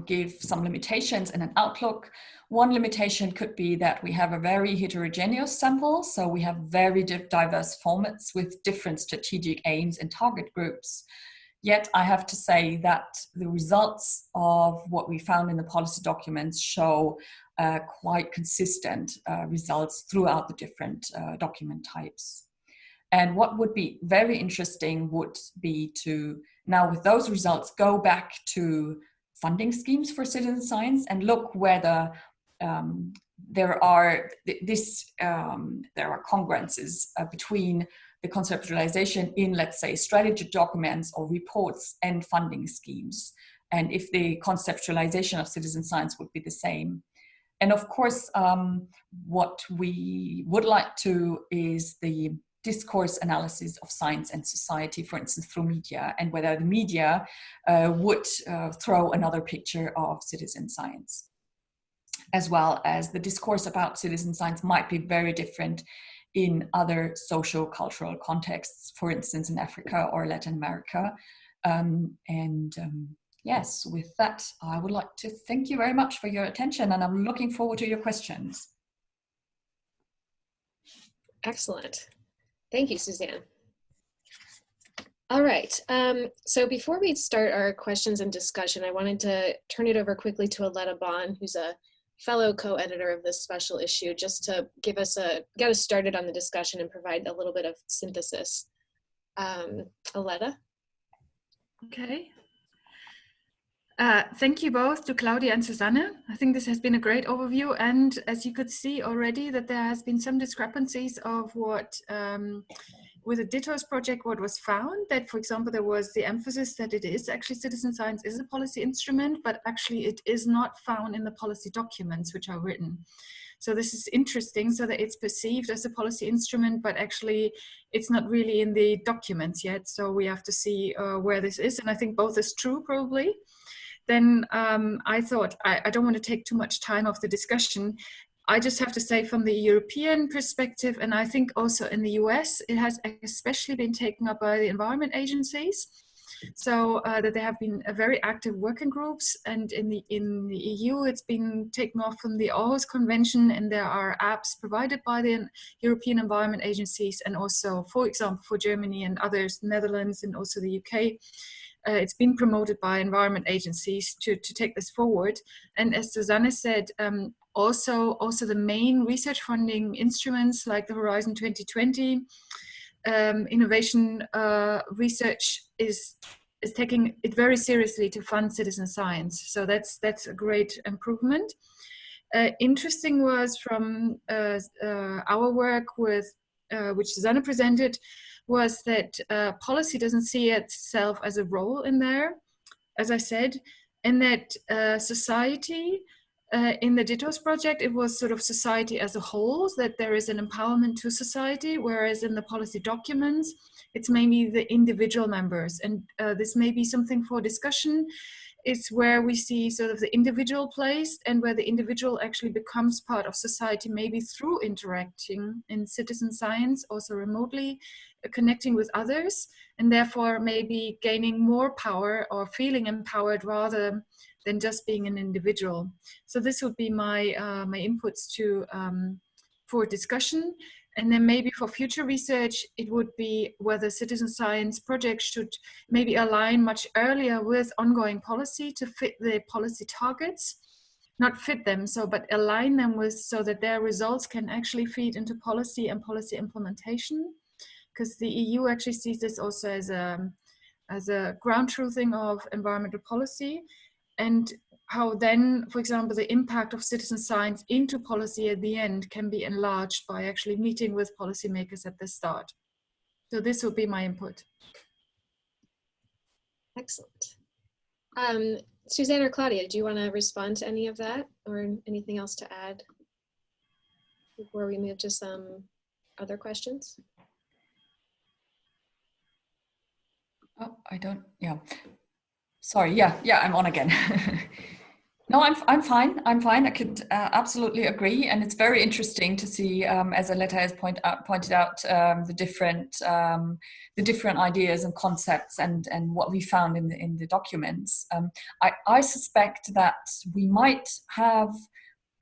give some limitations and an outlook. One limitation could be that we have a very heterogeneous sample. So we have very diverse formats with different strategic aims and target groups. Yet I have to say that the results of what we found in the policy documents show quite consistent results throughout the different document types. And what would be very interesting would be to now with those results go back to funding schemes for citizen science and look whether there are congruences between the conceptualization in, let's say, strategy documents or reports and funding schemes, and if the conceptualization of citizen science would be the same. And of course, what we would like to is the discourse analysis of science and society, for instance, through media, and whether the media would throw another picture of citizen science, as well as the discourse about citizen science might be very different in other social cultural contexts, for instance, in Africa or Latin America. Yes, with that, I would like to thank you very much for your attention, and I'm looking forward to your questions. Excellent. Thank you, Suzanne. All right, so before we start our questions and discussion, I wanted to turn it over quickly to Aletta Bond, who's a fellow co-editor of this special issue, just to get us started on the discussion and provide a little bit of synthesis. Aletta? Okay. Thank you both to Claudia and Susanne. I think this has been a great overview, and as you could see already that there has been some discrepancies of what, with the DITOS project, what was found, that for example there was the emphasis that it is actually citizen science is a policy instrument, but actually it is not found in the policy documents which are written. So this is interesting, so that it's perceived as a policy instrument, but actually it's not really in the documents yet. So we have to see where this is, and I think both is true probably. Then I thought, I don't want to take too much time off the discussion. I just have to say from the European perspective, and I think also in the US, it has especially been taken up by the environment agencies. So that there have been very active working groups, and in the EU, it's been taken off from the Aarhus Convention, and there are apps provided by the European environment agencies, and also, for example, for Germany and others, Netherlands and also the UK. It's been promoted by environment agencies to take this forward. And as Susanne said, also the main research funding instruments like the Horizon 2020, innovation research is taking it very seriously to fund citizen science. So that's a great improvement. Interesting was from our work with, which Susanne presented, was that policy doesn't see itself as a role in there, as I said, and that society, in the DITOS project, it was sort of society as a whole, that there is an empowerment to society, whereas in the policy documents, it's mainly the individual members. And this may be something for discussion. It's where we see sort of the individual placed, and where the individual actually becomes part of society, maybe through interacting in citizen science, also remotely, connecting with others, and therefore maybe gaining more power or feeling empowered rather than just being an individual. So this would be my my inputs to for discussion. And then maybe for future research, it would be whether citizen science projects should maybe align much earlier with ongoing policy to fit the policy targets, not fit them, so but align them with, so that their results can actually feed into policy and policy implementation. Because the EU actually sees this also as a ground truthing of environmental policy, and how then, for example, the impact of citizen science into policy at the end can be enlarged by actually meeting with policymakers at the start. So this will be my input. Excellent. Suzanne or Claudia, do you want to respond to any of that, or anything else to add before we move to some other questions? Oh, I don't, yeah. Sorry, yeah, I'm on again. No, I'm fine. I could absolutely agree, and it's very interesting to see, as Aletta has pointed out, the different ideas and concepts, and what we found in the documents. I suspect that we might have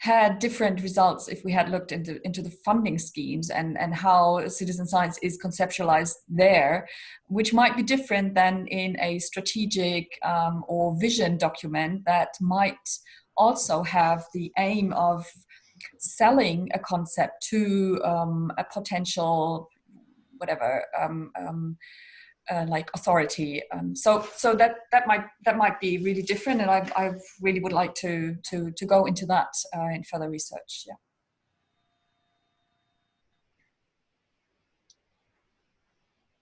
had different results if we had looked into the funding schemes and how citizen science is conceptualized there, which might be different than in a strategic or vision document that might also have the aim of selling a concept to a potential whatever like authority. So that might be really different, and I really would like to go into that in further research. Yeah.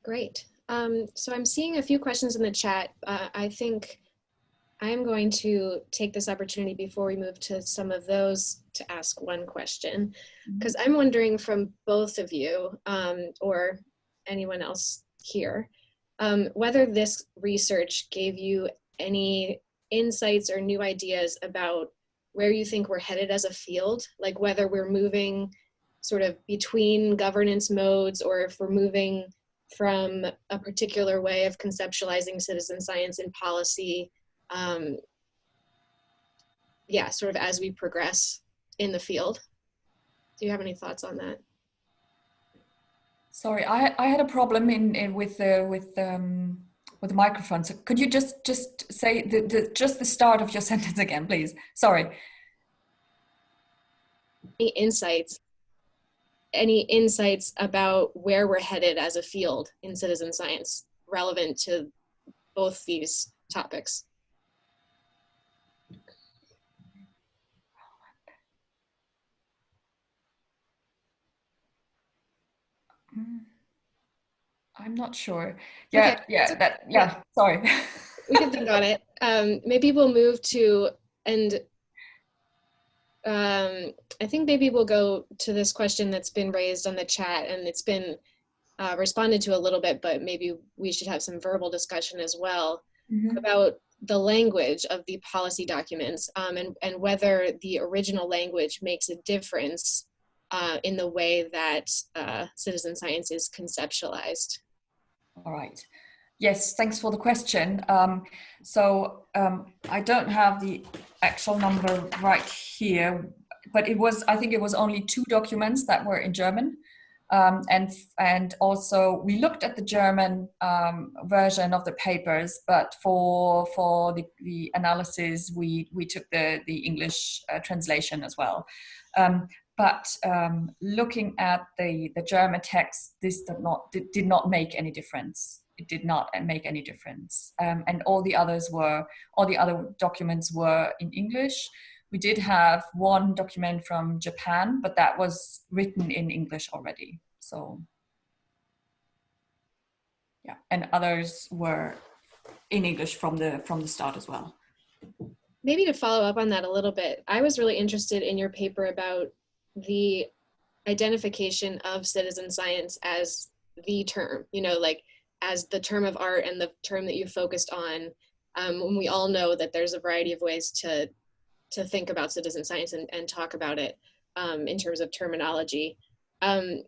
Great. So I'm seeing a few questions in the chat. I think I'm going to take this opportunity before we move to some of those to ask one question, because I'm wondering from both of you or anyone else here, whether this research gave you any insights or new ideas about where you think we're headed as a field, like whether we're moving sort of between governance modes, or if we're moving from a particular way of conceptualizing citizen science and policy, yeah, sort of as we progress in the field. Do you have any thoughts on that? Sorry, I had a problem with the microphone. So could you just say just the start of your sentence again, please? Sorry. Any insights about where we're headed as a field in citizen science relevant to both these topics? I'm not sure. Yeah, okay. Yeah. Sorry. We can think on it. Maybe we'll move to, and I think maybe we'll go to this question that's been raised on the chat, and it's been responded to a little bit, but maybe we should have some verbal discussion as well about the language of the policy documents, and whether the original language makes a difference in the way that citizen science is conceptualized. All right. Yes, thanks for the question. I don't have the actual number right here, but I think it was only 2 documents that were in German. And also we looked at the German version of the papers, but for the analysis, we took the English translation as well. But looking at the German text, this did not make any difference. It did not make any difference. And all the other documents were in English. We did have one document from Japan, but that was written in English already. So, yeah, and others were in English from the start as well. Maybe to follow up on that a little bit, I was really interested in your paper about the identification of citizen science as the term, like as the term of art and the term that you focused on, when we all know that there's a variety of ways to think about citizen science and talk about it in terms of terminology. Do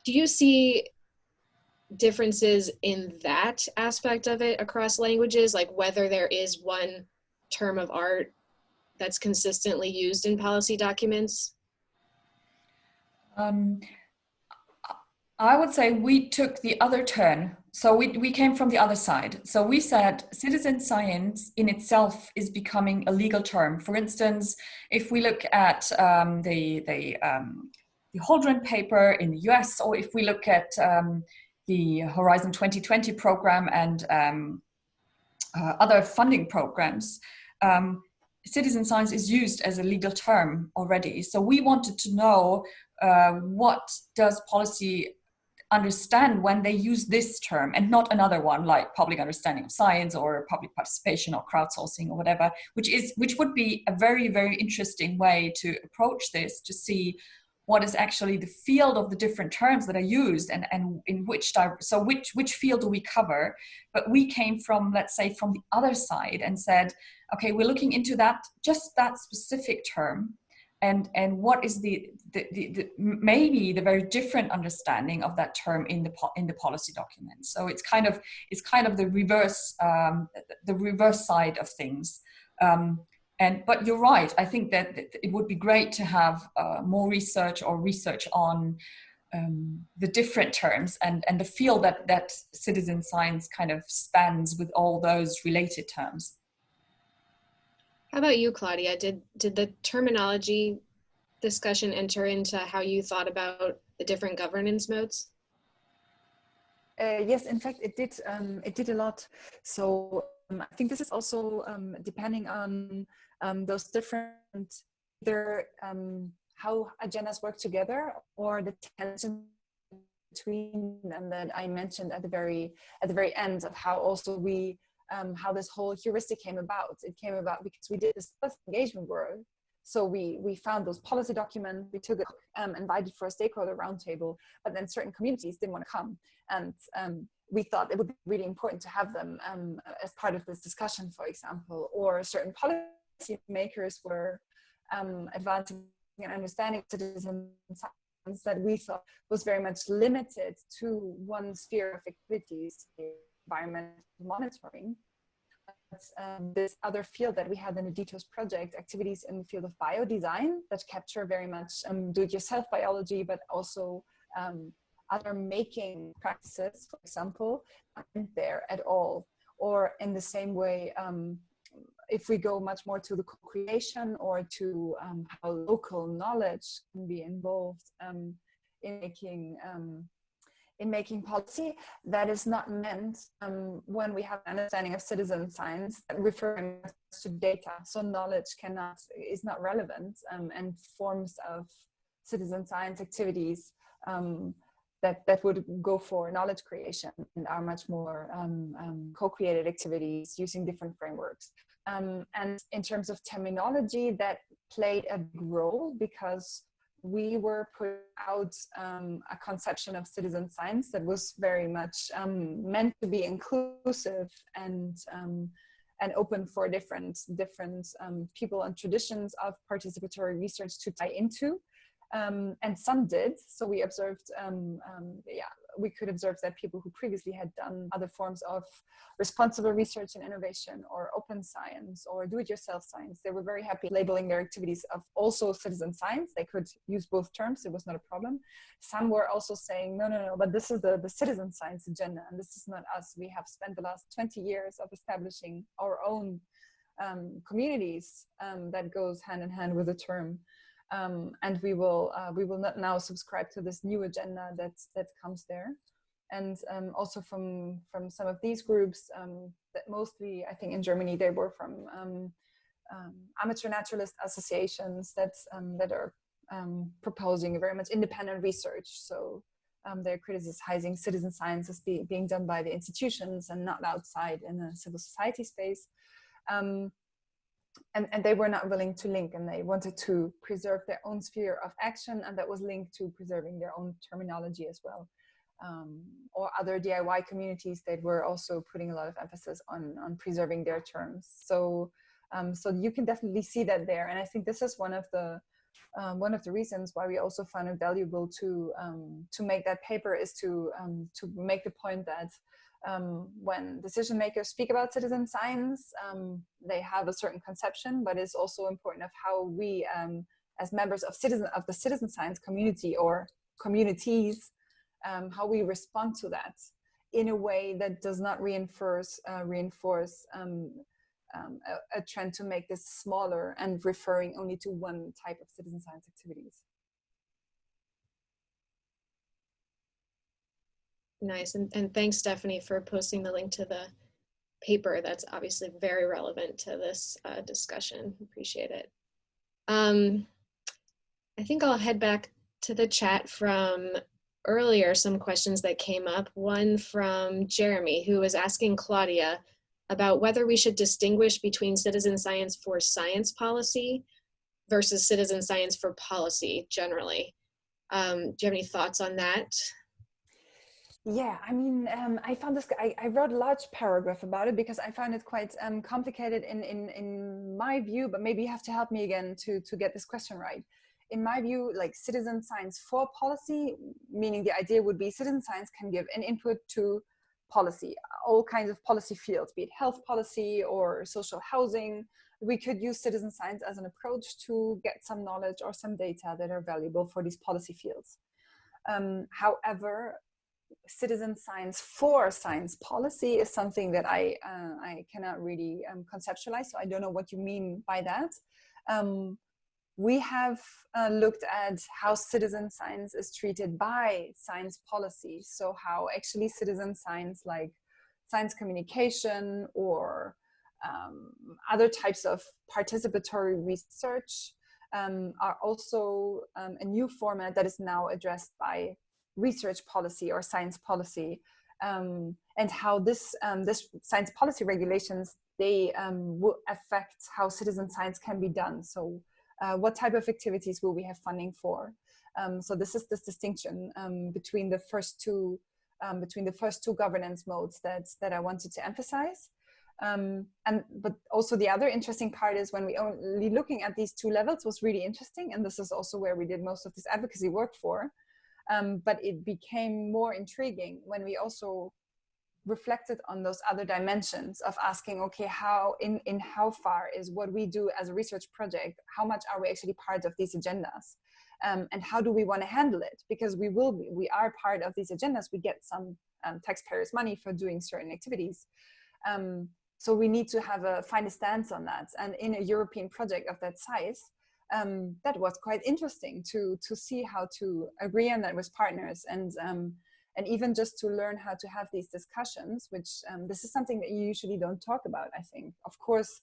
you see differences in that aspect of it across languages, like whether there is one term of art that's consistently used in policy documents? I would say we took the other turn. So we came from the other side. So we said citizen science in itself is becoming a legal term. For instance, if we look at the Holdren paper in the US, or if we look at the Horizon 2020 program and other funding programs, citizen science is used as a legal term already. So we wanted to know what does policy understand when they use this term and not another one like public understanding of science or public participation or crowdsourcing or whatever, which would be a very, very interesting way to approach this, to see what is actually the field of the different terms that are used and in which field do we cover. But we came from, let's say, from the other side and said, okay, we're looking into just that specific term, and what is the maybe the very different understanding of that term in the policy document. So it's kind of the reverse side of things. But you're right. I think that it would be great to have more research on the different terms and the field that citizen science kind of spans with all those related terms. How about you, Claudia? Did the terminology discussion enter into how you thought about the different governance modes? Yes, in fact, it did. It did a lot. So I think this is also depending on those different, either how agendas work together or the tension between them that I mentioned at the very end of how also we how this whole heuristic came about. It came about because we did this engagement work. So we found those policy documents, we took it, invited for a stakeholder roundtable, but then certain communities didn't want to come. And we thought it would be really important to have them as part of this discussion, for example, or certain policy makers were advancing an understanding of citizen science that we thought was very much limited to one sphere of activities, environmental monitoring. This other field that we had in the DTOS project, activities in the field of biodesign that capture very much do-it-yourself biology, but also other making practices, for example, aren't there at all. Or in the same way, if we go much more to the co-creation or to how local knowledge can be involved in making policy, that is not meant when we have an understanding of citizen science referring to data. So knowledge is not relevant, and forms of citizen science activities that would go for knowledge creation and are much more co-created activities using different frameworks. And in terms of terminology, that played a big role because we were putting out a conception of citizen science that was very much meant to be inclusive and open for different people and traditions of participatory research to tie into. And some did. So we observed, we could observe that people who previously had done other forms of responsible research and innovation or open science or do-it-yourself science, they were very happy labeling their activities of also citizen science. They could use both terms, it was not a problem. Some were also saying, no, but this is the citizen science agenda and this is not us. We have spent the last 20 years of establishing our own communities that goes hand in hand with the term. And we will not now subscribe to this new agenda that comes there. And also from some of these groups that mostly, I think in Germany, they were from amateur naturalist associations that are proposing a very much independent research. So they're criticizing citizen science as being done by the institutions and not outside in a civil society space. And they were not willing to link, and they wanted to preserve their own sphere of action, and that was linked to preserving their own terminology as well. Or other DIY communities that were also putting a lot of emphasis on preserving their terms. So you can definitely see that there, and I think this is one of the reasons why we also found it valuable to make that paper, is to make the point that when decision makers speak about citizen science, they have a certain conception, but it's also important of how we, as members of the citizen science community or communities, how we respond to that in a way that does not reinforce a trend to make this smaller and referring only to one type of citizen science activities. Nice, and thanks, Stephanie, for posting the link to the paper. That's obviously very relevant to this discussion. Appreciate it. I think I'll head back to the chat from earlier, some questions that came up. One from Jeremy, who was asking Claudia about whether we should distinguish between citizen science for science policy versus citizen science for policy generally. Do you have any thoughts on that? Yeah, I mean, I found this, I wrote a large paragraph about it because I found it quite complicated in my view, but maybe you have to help me again to get this question right. In my view, like citizen science for policy, meaning the idea would be citizen science can give an input to policy, all kinds of policy fields, be it health policy or social housing. We could use citizen science as an approach to get some knowledge or some data that are valuable for these policy fields. However, citizen science for science policy is something that I cannot really conceptualize, so I don't know what you mean by that. We have looked at how citizen science is treated by science policy, so how actually citizen science like science communication or other types of participatory research are also a new format that is now addressed by research policy or science policy, and how this science policy regulations, they will affect how citizen science can be done. So what type of activities will we have funding for? So this is this distinction between the first two governance modes that I wanted to emphasize. But also the other interesting part is when we only looking at these two levels was really interesting, and this is also where we did most of this advocacy work for. But it became more intriguing when we also reflected on those other dimensions of asking, okay, how in how far is what we do as a research project, how much are we actually part of these agendas, and how do we want to handle it? Because we are part of these agendas. We get some taxpayers' money for doing certain activities. So we need to find a stance on that. And in a European project of that size, that was quite interesting to see how to agree on that with partners, and even just to learn how to have these discussions, which this is something that you usually don't talk about, I think. Of course,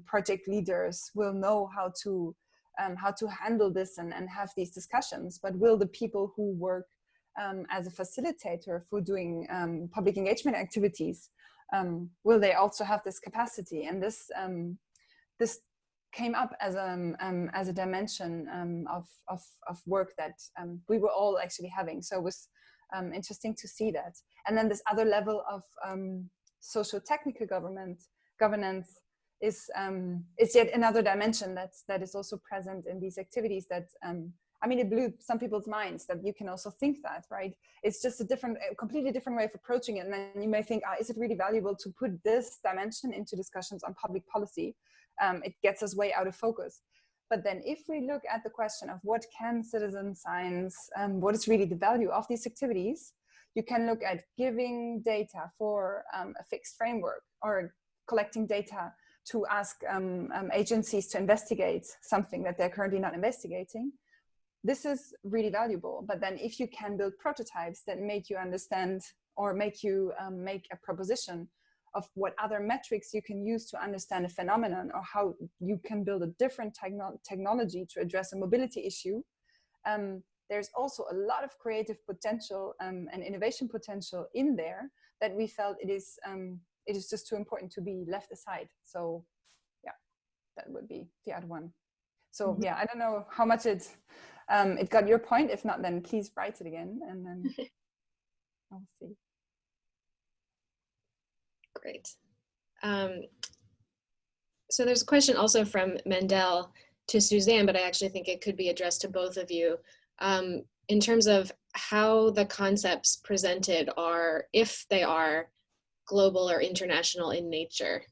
project leaders will know how to handle this and have these discussions, but will the people who work as a facilitator for doing public engagement activities, will they also have this capacity? And this came up as a dimension of work that we were all actually having. So it was interesting to see that. And then this other level of socio-technical governance is yet another dimension that is also present in these activities that, I mean, it blew some people's minds that you can also think that, right? It's just a completely different way of approaching it. And then you may think, is it really valuable to put this dimension into discussions on public policy? It gets us way out of focus. But then if we look at the question of what can citizen science, what is really the value of these activities, you can look at giving data for a fixed framework, or collecting data to ask agencies to investigate something that they're currently not investigating. This is really valuable. But then if you can build prototypes that make you understand, or make you make a proposition of what other metrics you can use to understand a phenomenon, or how you can build a different technology to address a mobility issue, there's also a lot of creative potential and innovation potential in there that we felt it is just too important to be left aside. So yeah, that would be the other one. So yeah, I don't know how much it got your point. If not, then please write it again, and then I'll see. Great. So there's a question also from Mendel to Suzanne, but I actually think it could be addressed to both of you, in terms of how the concepts presented are, if they are global or international in nature.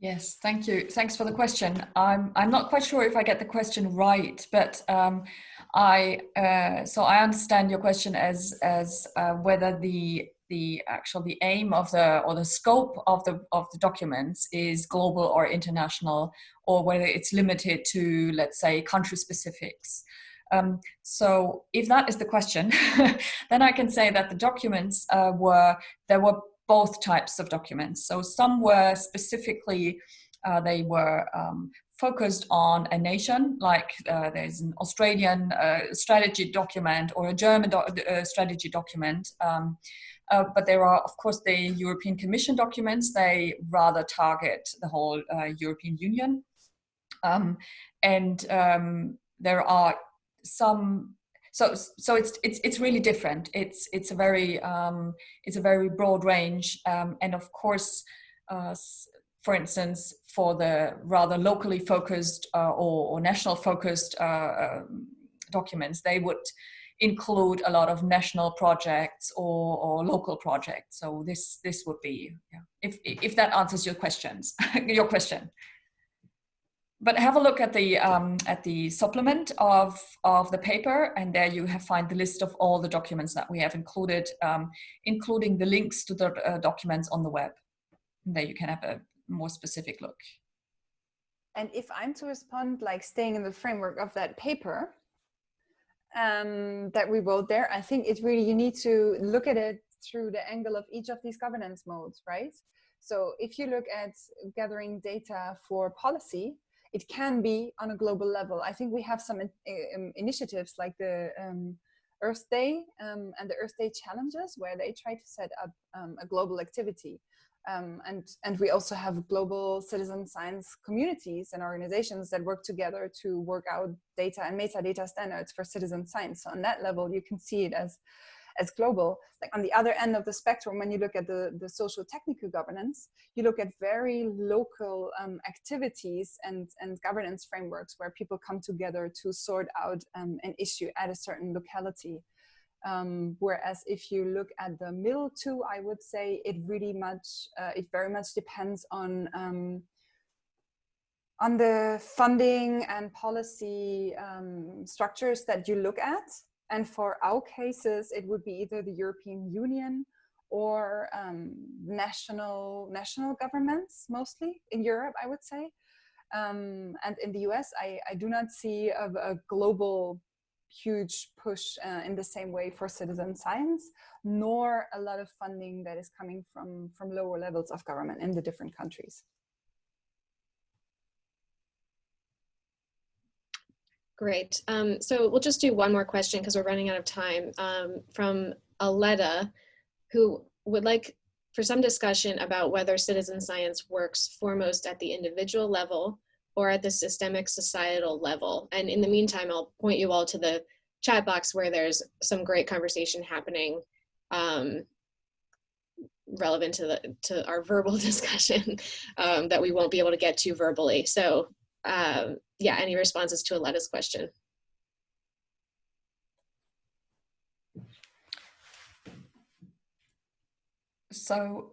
Yes, thank you. Thanks for the question. I'm not quite sure if I get the question right, but so I understand your question as whether the aim of the scope of the documents is global or international, or whether it's limited to, let's say, country specifics. So if that is the question, then I can say that the documents there were both types of documents. So some were specifically, they were focused on a nation, like there's an Australian strategy document or a German strategy document. But there are, of course, the European Commission documents. They rather target the whole European Union. There are some. So it's really different. It's a very broad range, and of course, for instance, for the rather locally focused or national focused documents, they would include a lot of national projects or local projects. So this would be, yeah, if that answers your question. But have a look at the supplement of the paper, and there you find the list of all the documents that we have included, including the links to the documents on the web. And there you can have a more specific look. And if I'm to respond, like staying in the framework of that paper that we wrote there, I think it's really, you need to look at it through the angle of each of these governance modes, right? So if you look at gathering data for policy, it can be on a global level. I think we have some initiatives like the Earth Day and the Earth Day challenges, where they try to set up a global activity. And we also have global citizen science communities and organizations that work together to work out data and metadata standards for citizen science. So on that level, you can see it as as global. Like on the other end of the spectrum, when you look at the social technical governance, you look at very local activities and governance frameworks where people come together to sort out an issue at a certain locality. Whereas if you look at the middle two, I would say it very much depends on the funding and policy structures that you look at. And for our cases, it would be either the European Union or national governments, mostly in Europe, I would say. And in the US, I do not see a global huge push in the same way for citizen science, nor a lot of funding that is coming from lower levels of government in the different countries. Great. So we'll just do one more question because we're running out of time, from Aletta, who would like for some discussion about whether citizen science works foremost at the individual level or at the systemic societal level. And in the meantime, I'll point you all to the chat box where there's some great conversation happening relevant to our verbal discussion that we won't be able to get to verbally. So yeah, any responses to Aletta's question? So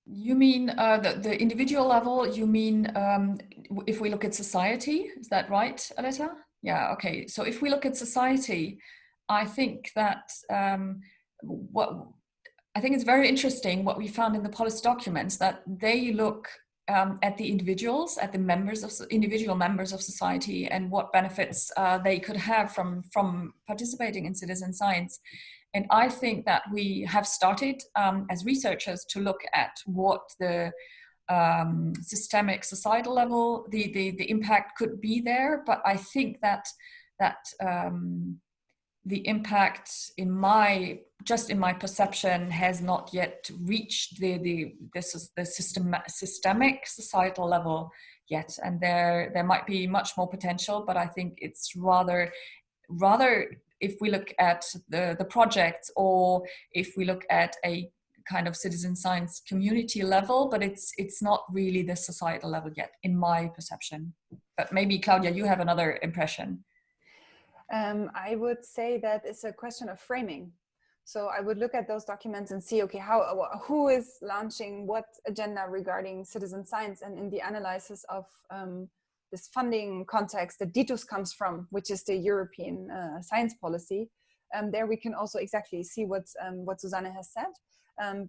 you mean the individual level, you mean if we look at society, is that right, Aletta? Yeah, okay. So if we look at society, I think that I think it's very interesting what we found in the policy documents, that they look at the individuals, at the individual members of society, and what benefits they could have from participating in citizen science. And I think that we have started as researchers to look at what the systemic societal level, the impact could be there. But I think that the impact in my perception has not yet reached the systemic societal level yet, and there might be much more potential, but I think it's rather if we look at the projects, or if we look at a kind of citizen science community level, but it's not really the societal level yet in my perception. But maybe Claudia, you have another impression. I would say that it's a question of framing. So I would look at those documents and see, okay, who is launching what agenda regarding citizen science, and in the analysis of this funding context that DITUS comes from, which is the European science policy. There we can also exactly see what Susanne has said.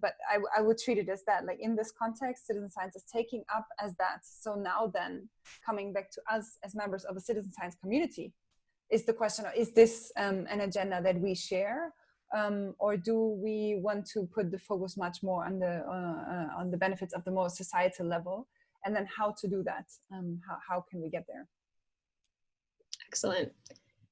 But I would treat it as that, like in this context, citizen science is taking up as that. So now then, coming back to us as members of a citizen science community, is the question, is this an agenda that we share? Or do we want to put the focus much more on the benefits of the more societal level? And then how to do that? How can we get there? Excellent.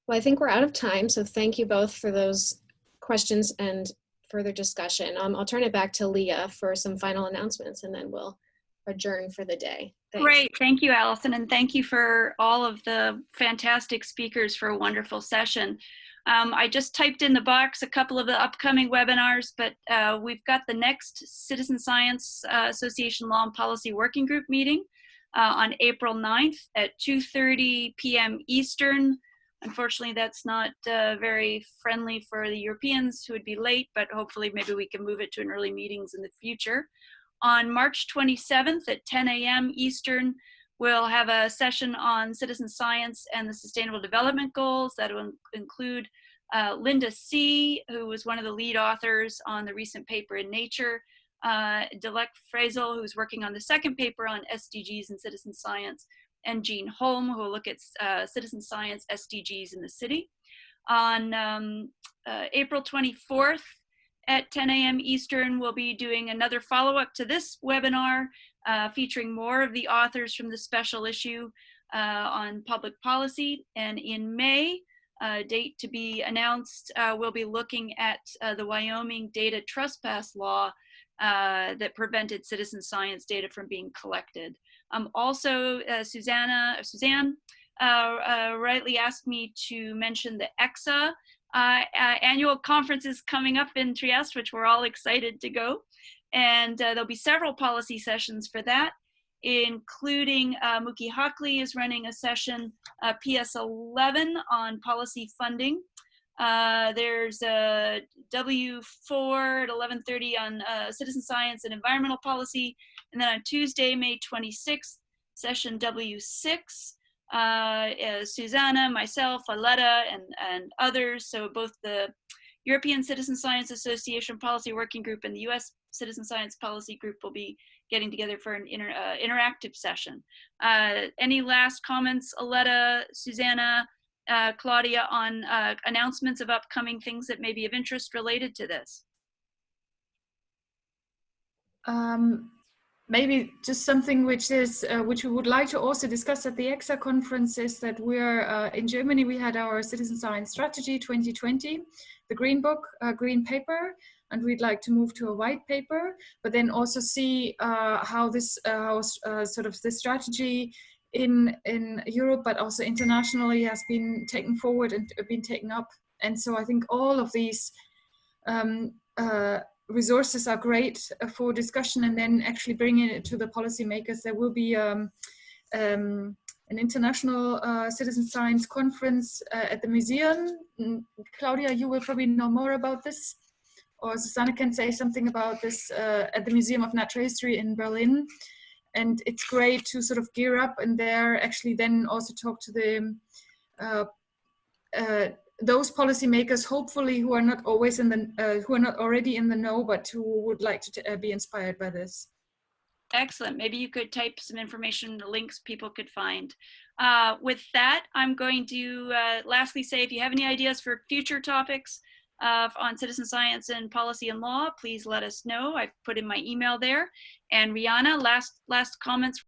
Well, I think we're out of time. So thank you both for those questions and further discussion. I'll turn it back to Leah for some final announcements, and then we'll adjourn for the day. Thanks. Great, thank you, Allison, and thank you for all of the fantastic speakers for a wonderful session. I just typed in the box a couple of the upcoming webinars, but we've got the next Citizen Science Association Law and Policy Working Group meeting on April 9th at 2:30 p.m. Eastern. Unfortunately, that's not very friendly for the Europeans who would be late, but hopefully maybe we can move it to an early meetings in the future. On March 27th at 10 a.m. Eastern, we'll have a session on citizen science and the Sustainable Development Goals that will include Linda C., who was one of the lead authors on the recent paper in Nature, Dilek Frazel, who's working on the second paper on SDGs and citizen science, and Jean Holm, who will look at citizen science SDGs in the city. On April 24th at 10 a.m. Eastern, we'll be doing another follow-up to this webinar featuring more of the authors from the special issue on public policy. And in May, date to be announced, we'll be looking at the Wyoming data trespass law that prevented citizen science data from being collected. Also, Suzanne rightly asked me to mention the EXA annual conference is coming up in Trieste, which we're all excited to go. And there'll be several policy sessions for that, including Mookie Hockley is running a session, PS11, on policy funding. There's a W4 at 11:30 on citizen science and environmental policy. And then on Tuesday, May 26th, session W6, Susanna, myself, Aletta, and others. So both the European Citizen Science Association Policy Working Group and the US Citizen Science Policy Group will be getting together for an interactive session. Any last comments, Aletta, Susanna, Claudia, on announcements of upcoming things that may be of interest related to this? Maybe just something which is which we would like to also discuss at the EXA conference is that we're in Germany. We had our Citizen Science Strategy 2020, the Green Book, Green Paper, and we'd like to move to a white paper. But then also see how this sort of the strategy in Europe, but also internationally, has been taken forward and been taken up. And so I think all of these resources are great for discussion, and then actually bringing it to the policymakers. There will be an international citizen science conference at the museum. Claudia, you will probably know more about this, or Susanna can say something about this at the Museum of Natural History in Berlin. And it's great to sort of gear up and there actually then also talk to the those policymakers, hopefully, who are not always in the who are not already in the know, but who would like to be inspired by this. Excellent. Maybe you could type some information, links people could find. With that, I'm going to lastly say, if you have any ideas for future topics on citizen science and policy and law, please let us know. I've put in my email there. And Rihanna, last comments